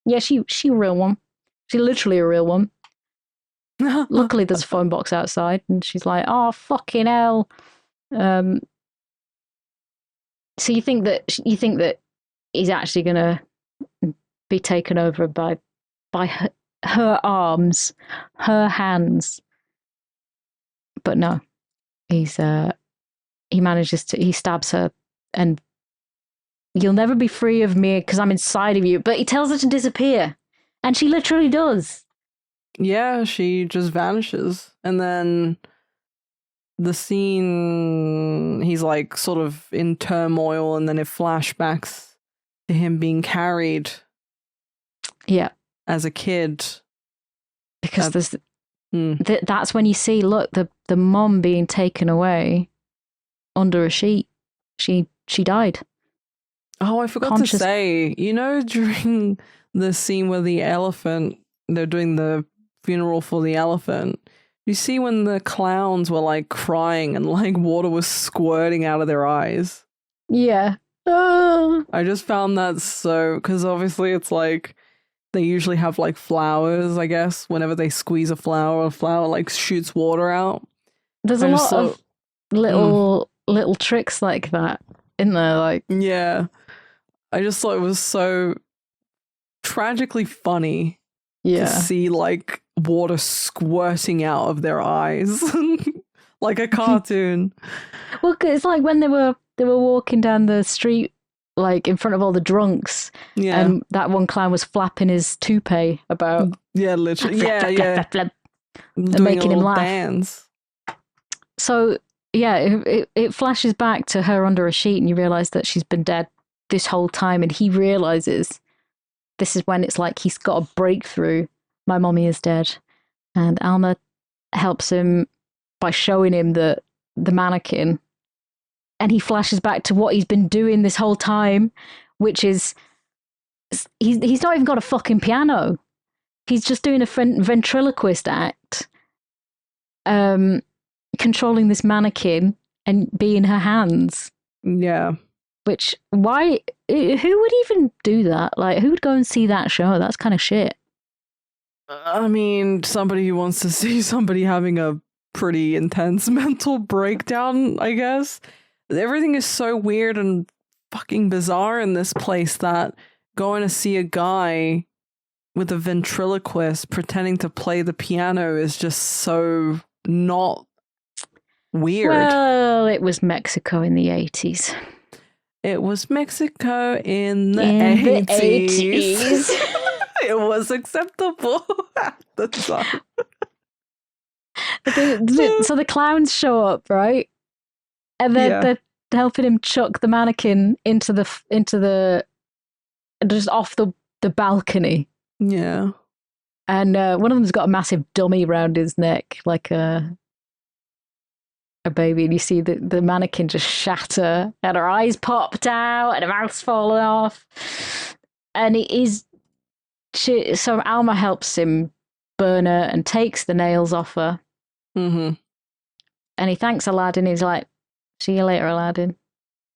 Yeah, she a real one. She's literally a real one. Luckily, there's a phone box outside, and she's like, "Oh, fucking hell!" So you think that he's actually gonna be taken over by her arms, her hands, but no, he stabs her, and you'll never be free of me because I'm inside of you. But he tells her to disappear, and she literally does. Yeah, she just vanishes. And then the scene, he's like sort of in turmoil, and then it flashbacks to him being carried. Yeah. As a kid. Because that's when you see, look, the mom being taken away under a sheet. She died. Oh, I forgot to say, during the scene where they're doing the funeral for the elephant, you see when the clowns were like crying and like water was squirting out of their eyes. Yeah. I just found that because obviously it's like they usually have like flowers, I guess, whenever they squeeze a flower like shoots water out. There's a lot of little tricks like that in there, like. Yeah. I just thought it was so tragically funny to see like water squirting out of their eyes like a cartoon. Well, it's like when they were walking down the street, like in front of all the drunks, and that one clown was flapping his toupee about. Yeah, literally. And making him laugh. Dance. So it flashes back to her under a sheet, and you realize that she's been dead this whole time, and he realizes this is when it's like he's got a breakthrough. My mommy is dead. And Alma helps him by showing him the mannequin. And he flashes back to what he's been doing this whole time, which is he's not even got a fucking piano. He's just doing a ventriloquist act, controlling this mannequin and being her hands. Yeah. Which, who would even do that? Like, who would go and see that show? That's kind of shit. I mean, somebody who wants to see somebody having a pretty intense mental breakdown, I guess. Everything is so weird and fucking bizarre in this place that going to see a guy with a ventriloquist pretending to play the piano is just so not weird. Well, it was Mexico in the 80s. It was Mexico in the 80s. It was acceptable at the time. So the clowns show up, right? And they're helping him chuck the mannequin into the just off the balcony. Yeah. And one of them's got a massive dummy around his neck, like a baby, and you see the mannequin just shatter, and her eyes popped out, and her mouth's fallen off. And so Alma helps him burn her and takes the nails off her. Mm-hmm. And he thanks Aladdin. He's like, "See you later, Aladdin."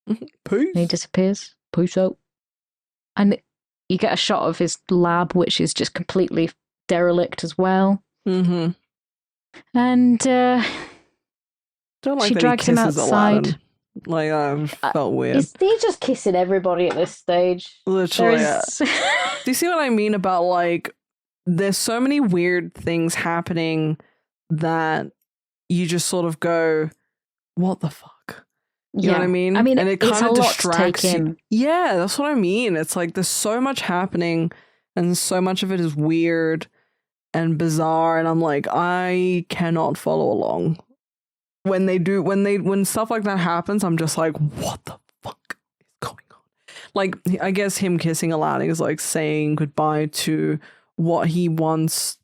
Peace. And he disappears. Peace out. And you get a shot of his lab, which is just completely derelict as well. Mm-hmm. And Don't like she that drags he him kisses outside. Aladdin. Like, I felt weird. He's just kissing everybody at this stage. Literally. Do you see what I mean about, like, there's so many weird things happening that you just sort of go, what the fuck? You know what I mean? I mean, and it it's kind a of lot distracts to take you. in. Yeah, that's what I mean. It's like there's so much happening and so much of it is weird and bizarre, and I'm like, I cannot follow along. When stuff like that happens, I'm just like, what the fuck is going on? Like, I guess him kissing Aladdin is like saying goodbye to what he once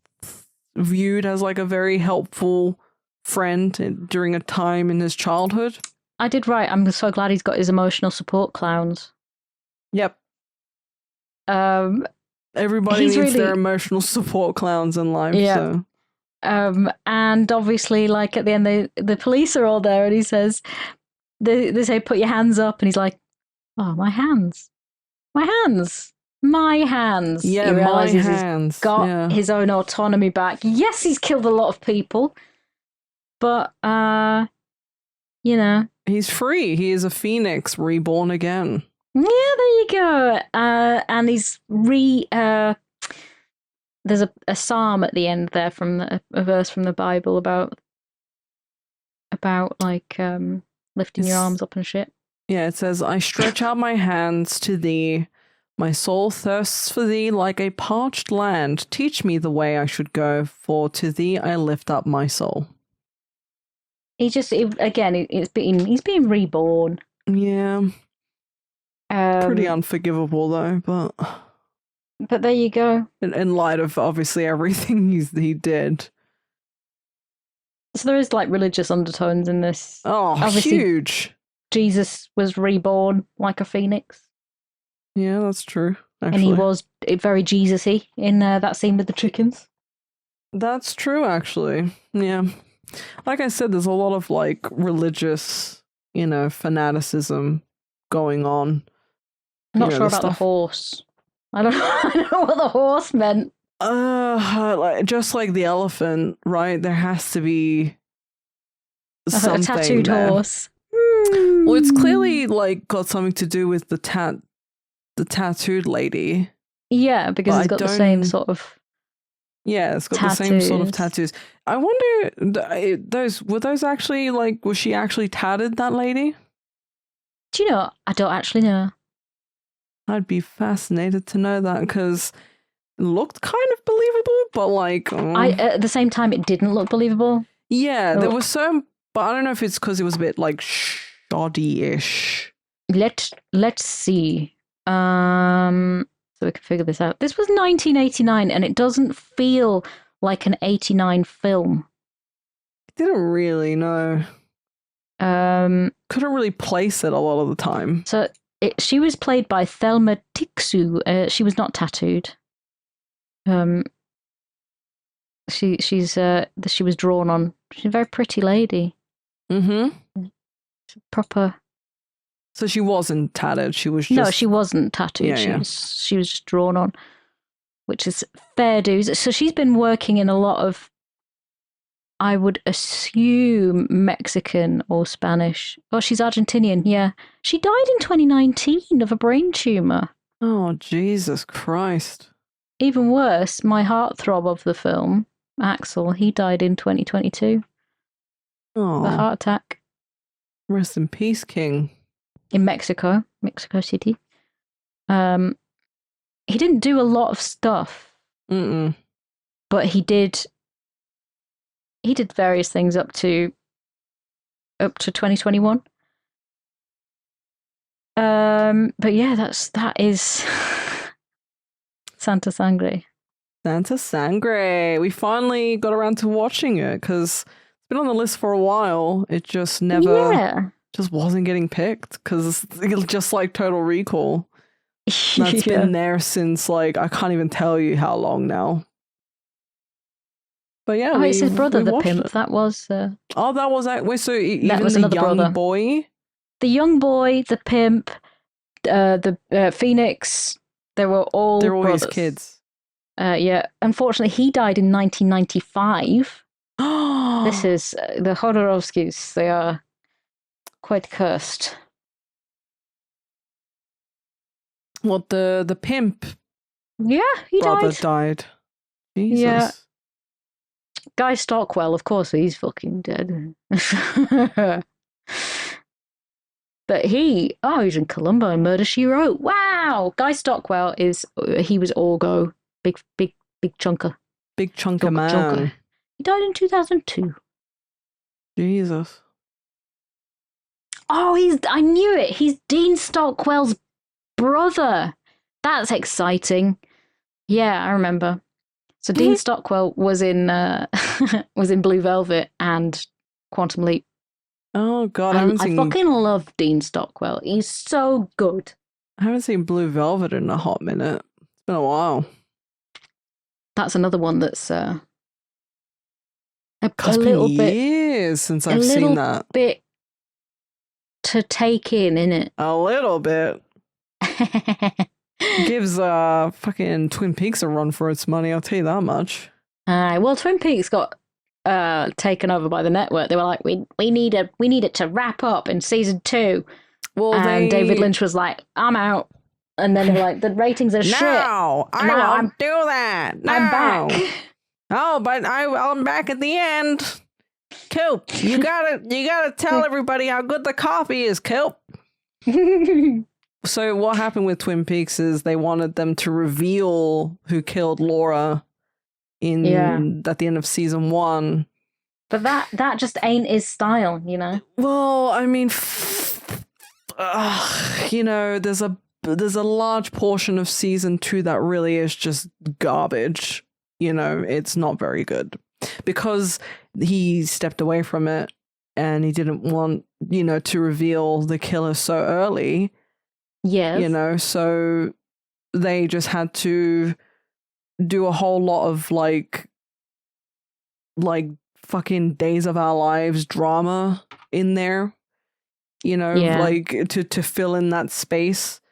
viewed as like a very helpful friend during a time in his childhood. I did right. I'm so glad he's got his emotional support clowns. Yep. Everybody needs their emotional support clowns in life. Yeah. So. And obviously, like at the end, the police are all there, and he says, they say, "Put your hands up," and he's like, "Oh, my hands, my hands, my hands." Yeah, he realizes my hands. He's got his own autonomy back. Yes, he's killed a lot of people, but you know, he's free. He is a phoenix reborn again. Yeah, there you go. And he's there's a psalm at the end there from a verse from the Bible about like lifting your arms up and shit. Yeah, it says, "I stretch out my hands to thee. My soul thirsts for thee like a parched land. Teach me the way I should go, for to thee I lift up my soul." He's being reborn. Yeah. Pretty unforgivable though, but there you go. In light of obviously everything he did. So there is like religious undertones in this. Oh, obviously, huge. Jesus was reborn like a phoenix. Yeah, that's true. Actually. And he was very Jesus-y in that scene with the chickens. That's true, actually. Yeah. Like I said, there's a lot of like religious, fanaticism going on. I'm not sure about the horse. I don't know what the horse meant. Just like the elephant, right? There has to be something. A tattooed horse. Well, it's clearly like got something to do with the tattooed lady. Yeah, because it's got the same sort of. Yeah, it's got the same sort of tattoos. I wonder, were those actually like? Was she actually tatted, that lady? Do you know? I don't actually know. I'd be fascinated to know that, because it looked kind of believable, but like... at the same time, it didn't look believable. Yeah, there was some... But I don't know if it's because it was a bit, like, shoddy-ish. Let's see. So we can figure this out. This was 1989, and it doesn't feel like an 89 film. I didn't really know. Couldn't really place it a lot of the time. So... she was played by Thelma Tixu. She was not tattooed. She was drawn on. She's a very pretty lady. Mm-hmm. Proper. So she wasn't tatted. She was just... No, she wasn't tattooed. Yeah, she was just drawn on, which is fair dues. So she's been working in a lot of, I would assume, Mexican or Spanish. Oh, she's Argentinian, yeah. She died in 2019 of a brain tumour. Oh, Jesus Christ. Even worse, my heartthrob of the film, Axel, he died in 2022. Oh. A heart attack. Rest in peace, King. In Mexico City. He didn't do a lot of stuff. Mm-mm. But he did... he did various things up to 2021. But yeah, that is Santa Sangre. Santa Sangre. We finally got around to watching it because it's been on the list for a while. It just never, just wasn't getting picked because it's just like Total Recall. That's been there since like I can't even tell you how long now. But yeah, it's his brother, the pimp. That was. That was wait. So even that was the young brother. boy, the young boy, the pimp, the Phoenix. They're all brothers. His kids. Yeah. Unfortunately, he died in 1995. This is the Jodorowskys. They are quite cursed. What the pimp? Yeah, he died. Jesus. Yeah. Guy Stockwell, of course, he's fucking dead. But he's in Columbo and Murder, She Wrote. Wow! Guy Stockwell he was Orgo. Big chunker. Big chunker man. Chunker. He died in 2002. Jesus. Oh, I knew it. He's Dean Stockwell's brother. That's exciting. Yeah, I remember. So Dean Stockwell was in Blue Velvet and Quantum Leap. Oh God, I fucking love Dean Stockwell. He's so good. I haven't seen Blue Velvet in a hot minute. It's been a while. That's another one that's a little bit years since I've seen that. Bit to take in, innit? A little bit. Gives fucking Twin Peaks a run for its money, I'll tell you that much. Well, Twin Peaks got taken over by the network. They were like, we need it to wrap up in season 2. Well, David Lynch was like, I'm out. And then they were like, the ratings are shit. No, I won't do that. No. I'm back. Oh, but I'm back at the end. Coop, you gotta tell everybody how good the coffee is, Coop. So what happened with Twin Peaks is they wanted them to reveal who killed Laura at the end of season 1. But that just ain't his style, you know? Well, I mean, there's a large portion of season 2 that really is just garbage. It's not very good because he stepped away from it and he didn't want, to reveal the killer so early. Yes. So they just had to do a whole lot of like fucking Days of Our Lives drama in there, like to fill in that space.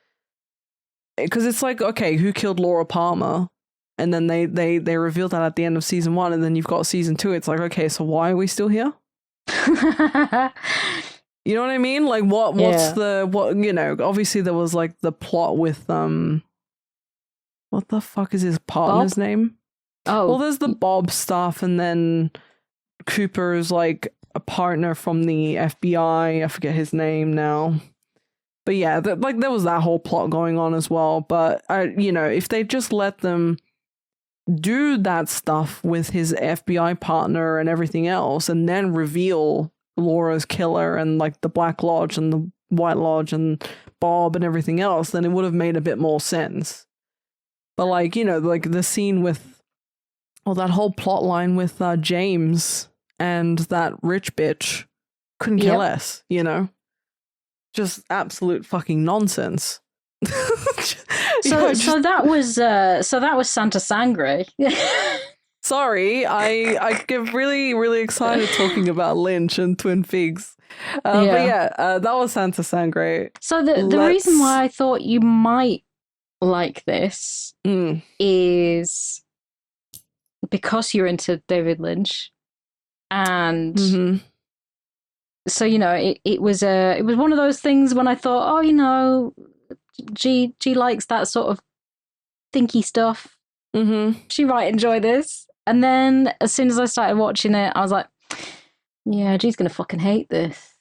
Because it's like, okay, who killed Laura Palmer? And then they revealed that at the end of season 1, and then you've got season 2. It's like, okay, so why are we still here? You know what I mean? Like, what's obviously there was like the plot with, what the fuck is his partner's name? Oh. Well, there's the Bob stuff, and then Cooper is like a partner from the FBI. I forget his name now. But yeah, there was that whole plot going on as well. But, if they just let them do that stuff with his FBI partner and everything else, and then reveal Laura's killer and like the Black Lodge and the White Lodge and Bob and everything else, then it would have made a bit more sense. But like, like the scene with, that whole plot line with James and that rich bitch couldn't care less, just absolute fucking nonsense. So that was Santa Sangre. Sorry, I get really, really excited talking about Lynch and Twin Peaks. But yeah, that was Santa Sangre. So the reason why I thought you might like this is because you're into David Lynch, and so it was one of those things when I thought, G likes that sort of thinky stuff. She might enjoy this. And then as soon as I started watching it, I was like, yeah, G's gonna fucking hate this.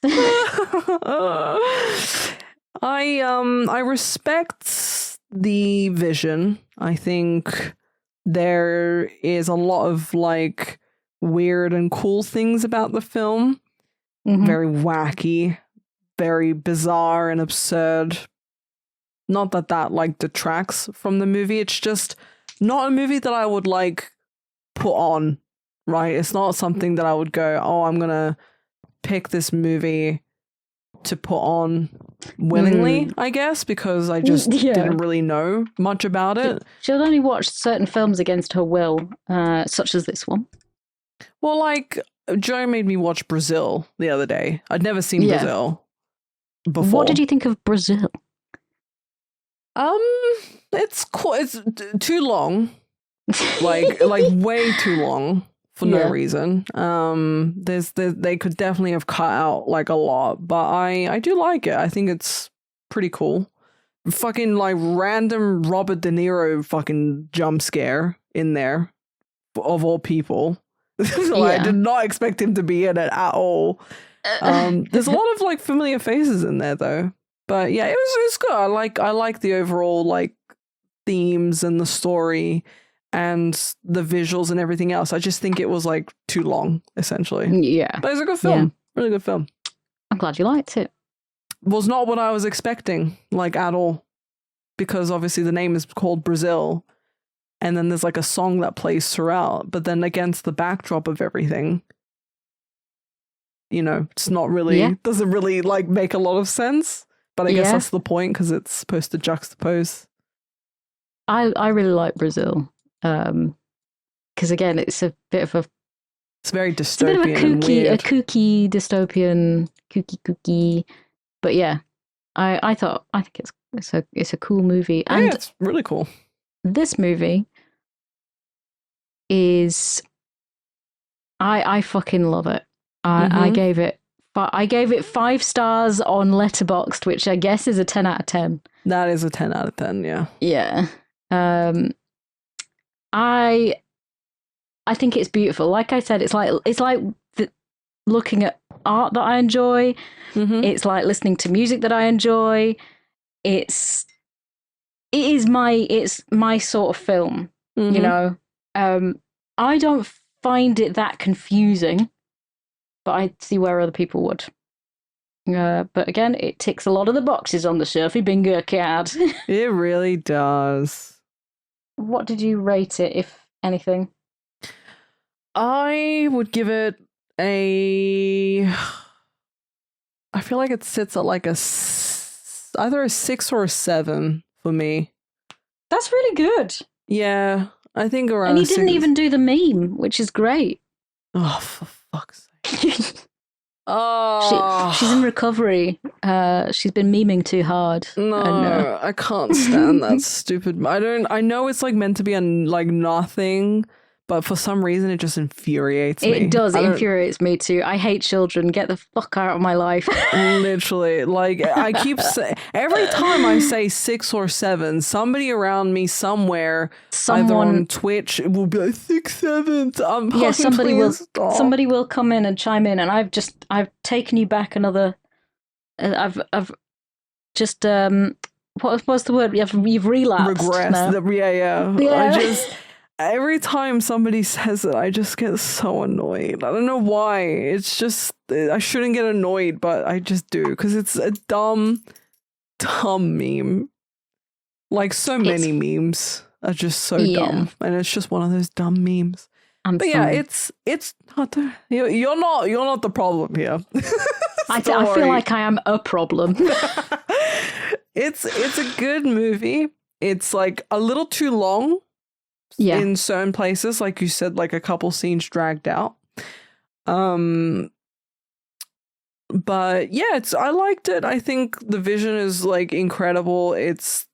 I respect the vision. I think there is a lot of like weird and cool things about the film. Mhm. Very wacky, very bizarre and absurd. Not that like detracts from the movie. It's just not a movie that I would like put on, right? It's not something that I would go, oh, I'm gonna pick this movie to put on willingly, I guess, because I just didn't really know much about it. She'll only watch certain films against her will, such as this one. Well, like, Joe made me watch Brazil the other day. I'd never seen Brazil before. What did you think of Brazil? It's cool. It's too long. like way too long for no reason. They could definitely have cut out like a lot, but I do like it. I think it's pretty cool. Fucking like random Robert De Niro fucking jump scare in there, of all people. I did not expect him to be in it at all. There's a lot of like familiar faces in there though. But yeah, it was good. I like the overall like themes and the story and the visuals and everything else. I just think it was like too long, essentially. Yeah. But it's a good film. Yeah. Really good film. I'm glad you liked it. Was not what I was expecting, like at all. Because obviously the name is called Brazil. And then there's like a song that plays throughout. But then against the backdrop of everything, you know, it's not really, doesn't really like make a lot of sense. But I guess that's the point because it's supposed to juxtapose. I really like Brazil. Because again, it's a bit of a... It's very dystopian. It's a bit of a kooky dystopian, kooky. But yeah, I think it's a cool movie. And yeah, it's really cool. This movie is... I fucking love it. I gave it 5 stars on Letterboxd, which I guess is a 10 out of 10. That is a 10 out of 10, yeah. Yeah. I think it's beautiful. Like I said, it's like looking at art that I enjoy. It's like listening to music that I enjoy. It's my sort of film, you know. I don't find it that confusing, but I see where other people would. But again, it ticks a lot of the boxes on the Surfy Bingo card. It really does. What did you rate it, if anything? I would give it a... I feel like it sits at like either a 6 or a 7 for me. That's really good. Yeah, I think around. And he didn't even do the meme, which is great. Oh, for fuck's sake. Oh, she's in recovery. She's been memeing too hard. No, I can't stand that stupid. I know it's like meant to be like nothing, but for some reason it just infuriates me. It does. It infuriates me too. I hate children. Get the fuck out of my life. Literally, like I keep saying, every time I say 6 or 7, somebody around me somewhere, either on Twitch, it will be like 6, 7. Somebody will come in and chime in, and I've taken you back another. I've just what's the word? You've relapsed. Regressed. Yeah. Every time somebody says it, I just get so annoyed. I don't know why. It's just, I shouldn't get annoyed, but I just do. Because it's a dumb meme. Like, so many memes are just so dumb. And it's just one of those dumb memes. Yeah, it's you're not the problem here. I feel like I am a problem. It's a good movie. It's like a little too long. In certain places, like you said, like a couple scenes dragged out. But yeah, I liked it. I think the vision is like incredible. It's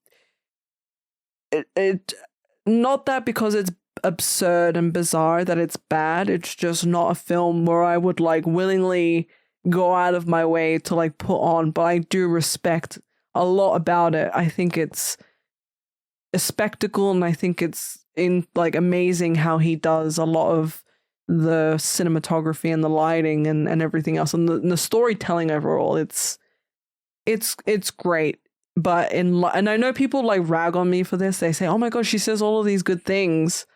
not that because it's absurd and bizarre that it's bad. It's just not a film where I would like willingly go out of my way to like put on, but I do respect a lot about it. I think it's a spectacle, and I think it's amazing how he does a lot of the cinematography and the lighting and everything else, and the storytelling overall. It's great. But and I know people like rag on me for this. They say, "Oh my god, she says all of these good things."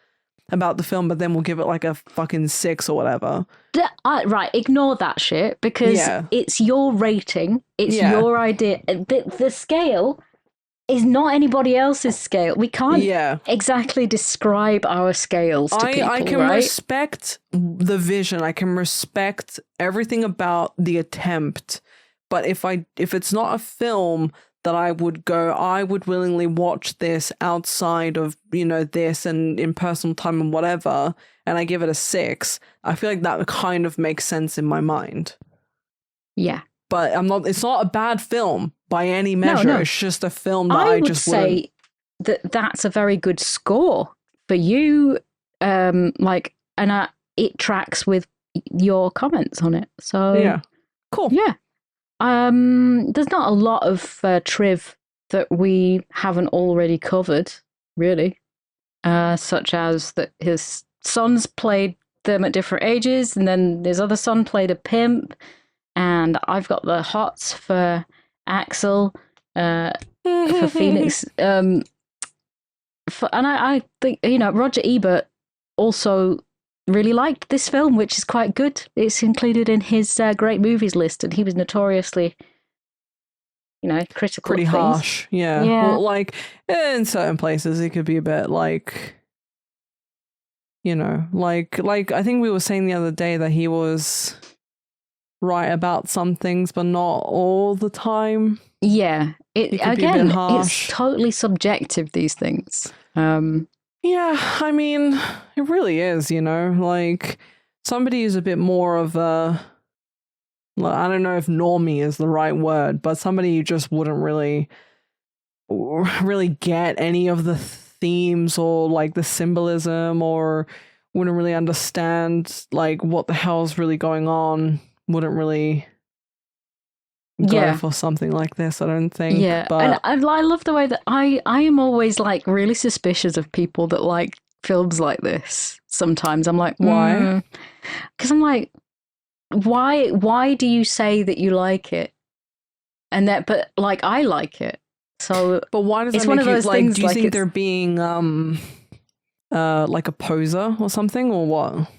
about the film, but then we'll give it like a fucking 6 or whatever. Right, ignore that shit, because it's your rating, it's your idea. The scale is not anybody else's scale. We can't exactly describe our scales to people, I can respect the vision. I can respect everything about the attempt. But if it's not a film that I would willingly watch this outside of, this and in personal time and whatever, and I give it a 6, I feel like that kind of makes sense in my mind. Yeah. But it's not a bad film by any measure. No. It's just a film that I just wouldn't. I would say that's a very good score for you. And it tracks with your comments on it. So yeah, cool. Yeah. There's not a lot of triv that we haven't already covered, really. Such as that his sons played them at different ages, and then his other son played a pimp. And I've got the hots for Axel, for Phoenix. And I think, Roger Ebert also really liked this film, which is quite good. It's included in his great movies list, and he was notoriously, critical. Pretty harsh, yeah. Well, like, in certain places, it could be a bit like, like I think we were saying the other day that he was right about some things, but not all the time. Yeah, it's totally subjective, these things. Yeah, I mean, it really is, like somebody who's a bit more of a, I don't know if normie is the right word, but somebody who just wouldn't really get any of the themes or like the symbolism, or wouldn't really understand like what the hell's really going on, wouldn't really go for something like this, I don't think. Yeah, but and I love the way that I am always like really suspicious of people that like films like this. Sometimes I'm like, why? Because I'm like, why do you say that you like it? And that, but like I like it. So, but why does it's that one make of those you things? Do you like think they're being like a poser or something, or what?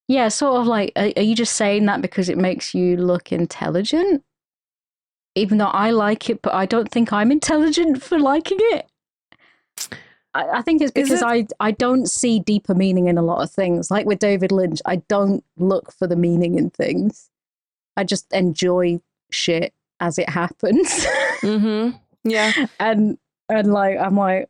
Yeah, sort of like, are you just saying that because it makes you look intelligent? Even though I like it, but I don't think I'm intelligent for liking it. I think it's because I don't see deeper meaning in a lot of things. Like with David Lynch, I don't look for the meaning in things. I just enjoy shit as it happens. Mm-hmm. Yeah. And like, I'm like...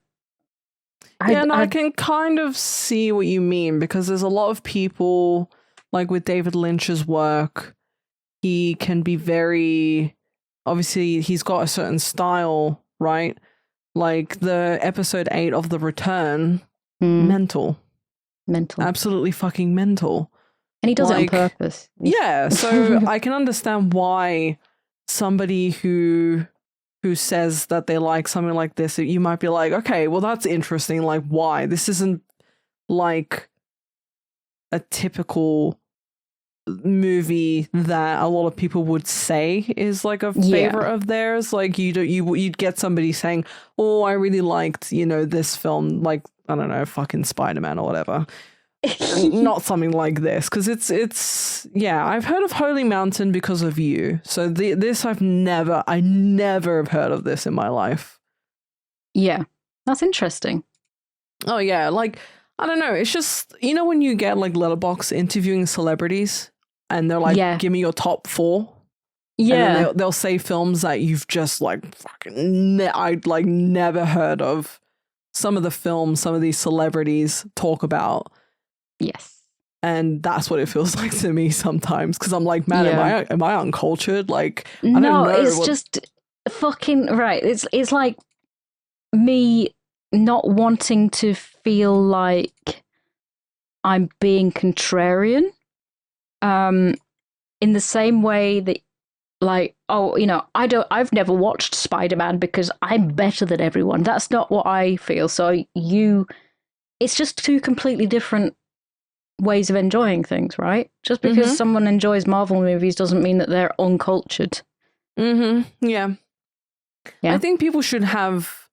I can kind of see what you mean, because there's a lot of people, like with David Lynch's work, he can be very... Obviously, he's got a certain style, right? Like the episode 8 of The Return, mental. Absolutely fucking mental. And he does it on purpose. Yeah, so I can understand why somebody who says that they like something like this, you might be like, okay, well, that's interesting. Like, why? This isn't like a typical movie that a lot of people would say is like a favorite of theirs. Like you'd get somebody saying, oh, I really liked, this film, like, I don't know, fucking Spider-Man or whatever. Not something like this, because it's I've heard of Holy Mountain because of you. So this I never have heard of this in my life. Yeah, that's interesting. Oh yeah, like, I don't know, it's just, when you get like Letterboxd interviewing celebrities and they're like, give me your top 4. Yeah. And then they'll say films that you've just like fucking I'd like never heard of. Some of the films some of these celebrities talk about. Yes. And that's what it feels like to me sometimes, because I'm like, man, am I uncultured? Like, I don't know. It's just fucking right. It's like me not wanting to feel like I'm being contrarian. In the same way that, like, I've never watched Spider-Man because I'm better than everyone. That's not what I feel. So it's just two completely different ways of enjoying things, right? Just because someone enjoys Marvel movies doesn't mean that they're uncultured. Yeah. I think people should have,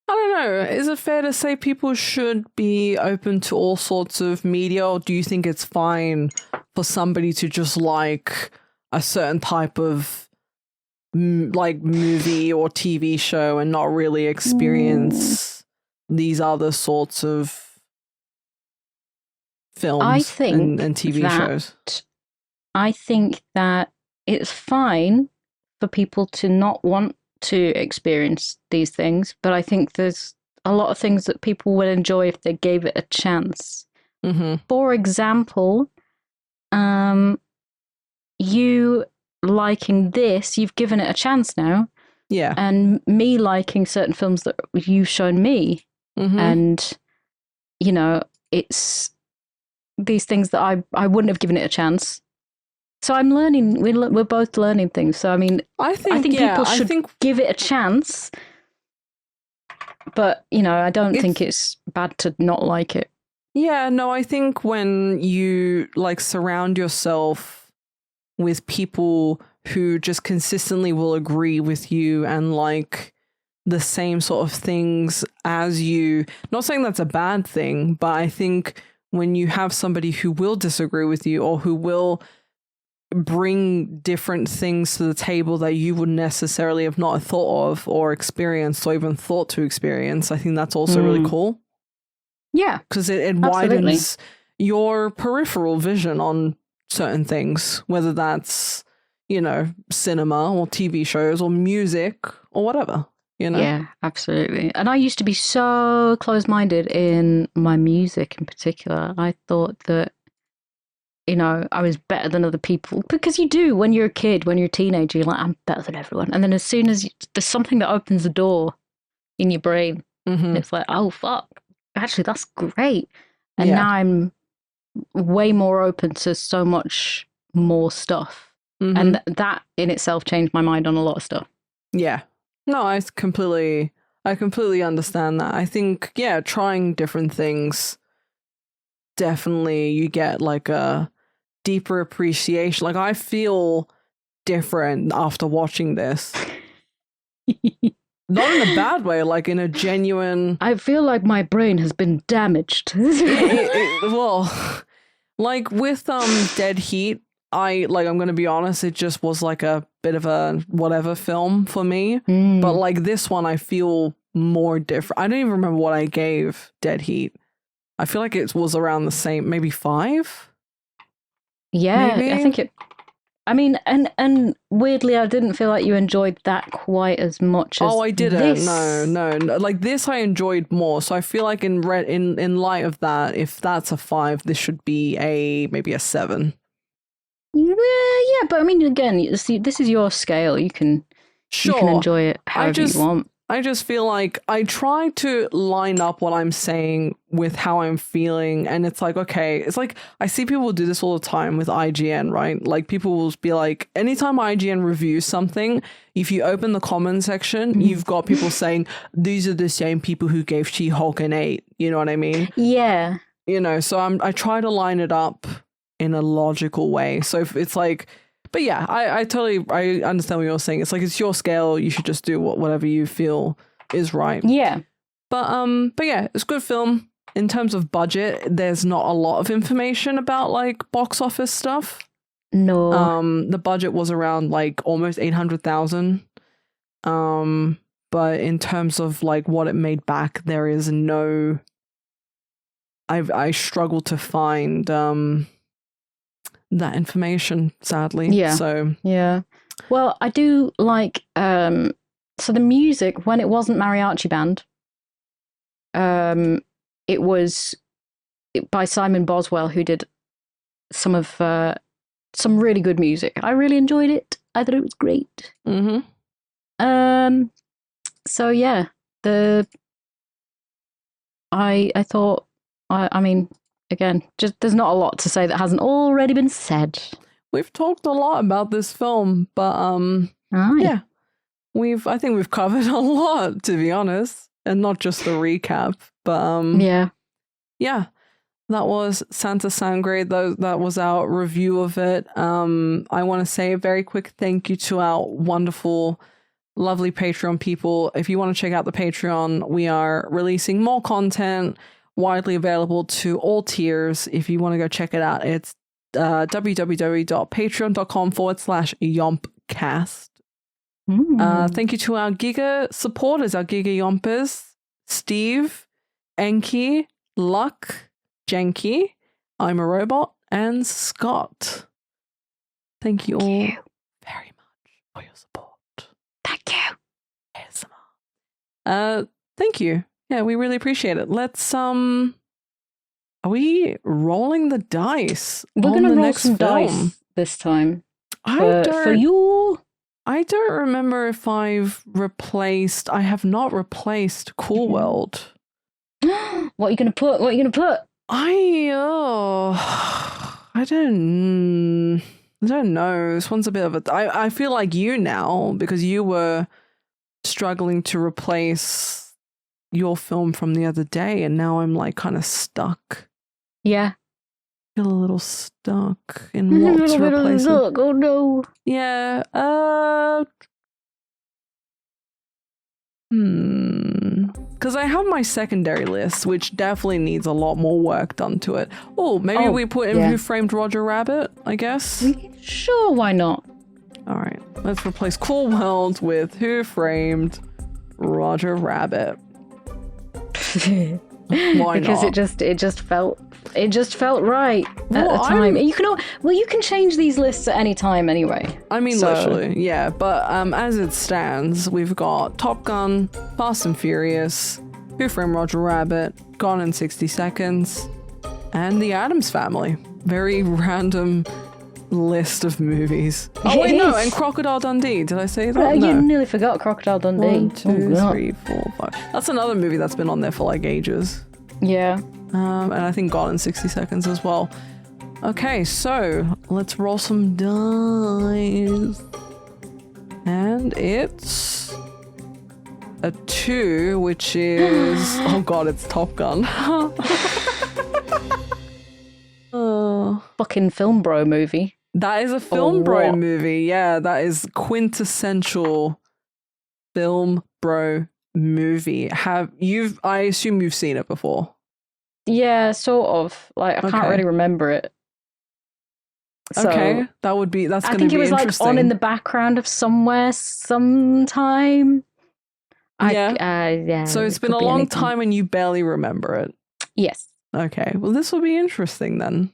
I don't know. Is it fair to say people should be open to all sorts of media, or do you think it's fine for somebody to just like a certain type of like movie or TV show and not really experience these other sorts of films and TV shows? I think that it's fine for people to not want to experience these things, but I think there's a lot of things that people would enjoy if they gave it a chance. Mm-hmm. For example, you liking this, you've given it a chance now. Yeah. And me liking certain films that you've shown me. Mm-hmm. And, you know, it's these things that I wouldn't have given it a chance. So I'm learning. We're both learning things. So I mean, I think people should give it a chance. But you know, I don't think it's bad to not like it. Yeah, no, I think when you like surround yourself with people who just consistently will agree with you and like the same sort of things as you, not saying that's a bad thing, but I think when you have somebody who will disagree with you or who will bring different things to the table that you would necessarily have not thought of or experienced or even thought to experience, I think that's also really cool. Yeah. Because it widens your peripheral vision on certain things, whether that's, you know, cinema or TV shows or music or whatever, you know? Yeah, absolutely. And I used to be so close-minded in my music in particular. I thought that, you know, I was better than other people. Because you do when you're a kid, when you're a teenager, you're like, I'm better than everyone. And then as soon as there's something that opens the door in your brain, it's like, oh, fuck. Actually, that's great. And now I'm way more open to so much more stuff. And that in itself changed my mind on a lot of stuff. Yeah. No, I completely understand that. I think, yeah, trying different things, definitely you get like a deeper appreciation. Like I feel different after watching this. Not in a bad way, like in a genuine... I feel like my brain has been damaged. Well, like with Dead Heat, I'm going to be honest, it just was like a bit of a whatever film for me. But like this one, I feel more different. I don't even remember what I gave Dead Heat. I feel like it was around the same, maybe 5? Yeah, maybe? I think it... I mean, and weirdly, I didn't feel like you enjoyed that quite as much as I didn't. this. No. Like this, I enjoyed more. So I feel like in light of that, if that's a 5, this should be maybe a 7. Yeah, but I mean, again, see, this is your scale. You can enjoy it however you want. I just feel like I try to line up what I'm saying with how I'm feeling. And it's like, okay, it's like I see people do this all the time with IGN, right? Like people will be like, anytime IGN reviews something, if you open the comment section, you've got people saying, these are the same people who gave She-Hulk an 8. You know what I mean? Yeah. You know, so I try to line it up in a logical way. So if it's like... But yeah, I understand what you're saying. It's like it's your scale. You should just do whatever you feel is right. Yeah. But yeah, it's a good film. In terms of budget, there's not a lot of information about like box office stuff. No. The budget was around like almost 800,000. But in terms of like what it made back, there is no... I struggle to find that information, sadly. Yeah. So yeah. Well, I do like so the music when it wasn't mariachi band, it was by Simon Boswell, who did some really good music. I really enjoyed it. I thought it was great. So yeah, I thought I mean, again, just there's not a lot to say that hasn't already been said. We've talked a lot about this film, but yeah, I think we've covered a lot, to be honest, and not just the recap. But yeah, that was Santa Sangre. That was our review of it. I want to say a very quick thank you to our wonderful lovely Patreon people. If you want to check out the Patreon, we are releasing more content widely available to all tiers. If you want to go check it out, it's www.patreon.com/yompcast. Thank you to our Giga supporters, our Giga Yompers, Steve, Enki, Luck, Jenky, I'm a Robot, and Scott. Thank you all very much for your support. Thank you. ASMR. Thank you. Yeah, we really appreciate it. Let's are we rolling the dice? We're gonna roll some dice this time. For you. I don't remember if I have not replaced Cool World. What are you gonna put? I don't know. This one's a bit of a... I feel like you now, because you were struggling to replace your film from the other day, and now I'm like kind of stuck. Yeah. I feel a little stuck in what to replace. Oh no. Yeah. Because I have my secondary list, which definitely needs a lot more work done to it. Oh, maybe we put in Who Framed Roger Rabbit, I guess? Sure, why not? Alright, let's replace Cool World with Who Framed Roger Rabbit. Why because not? it just felt right at the time. You can change these lists at any time anyway. I mean, literally, yeah. But as it stands, we've got Top Gun, Fast and Furious, Who Framed Roger Rabbit, Gone in 60 Seconds, and The Addams Family. Very random list of movies. Oh wait, no, and Crocodile Dundee. Did I say that? No. You nearly forgot Crocodile Dundee. 1, 2, 3, 4, 5. That's another movie that's been on there for like ages. Yeah. And I think Gone in 60 Seconds as well. Okay, so let's roll some dice. And it's a 2, which is... oh god, it's Top Gun. Fucking film bro movie. That is a film bro movie. Yeah, that is quintessential film bro movie. I assume you've seen it before. Yeah, sort of. Like, I can't really remember it. So, okay, that's going to be interesting. I think it was like on in the background of somewhere sometime. Yeah. So it's been a long time and you barely remember it. Yes. Okay, well this will be interesting then.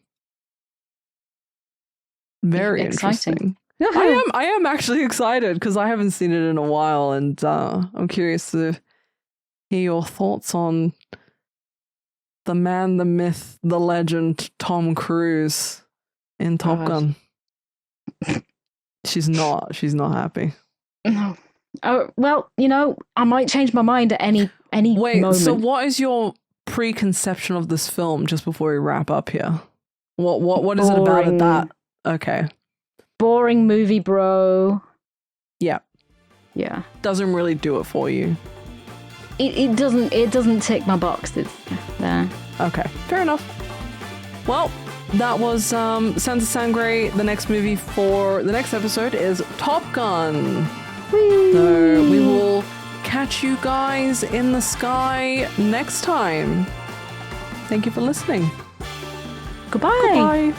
Very interesting. I am actually excited because I haven't seen it in a while, and I'm curious to hear your thoughts on the man, the myth, the legend, Tom Cruise in Top Gun. She's not happy. No. Oh, well, I might change my mind at any moment. So what is your preconception of this film just before we wrap up here? What is it about it that... Okay. Boring movie, bro. Yeah. Yeah. Doesn't really do it for you. It doesn't tick my box. It's there. Okay. Fair enough. Well, that was Senza Sangre. The next movie for the next episode is Top Gun. Whee! So we will catch you guys in the sky next time. Thank you for listening. Goodbye. Goodbye.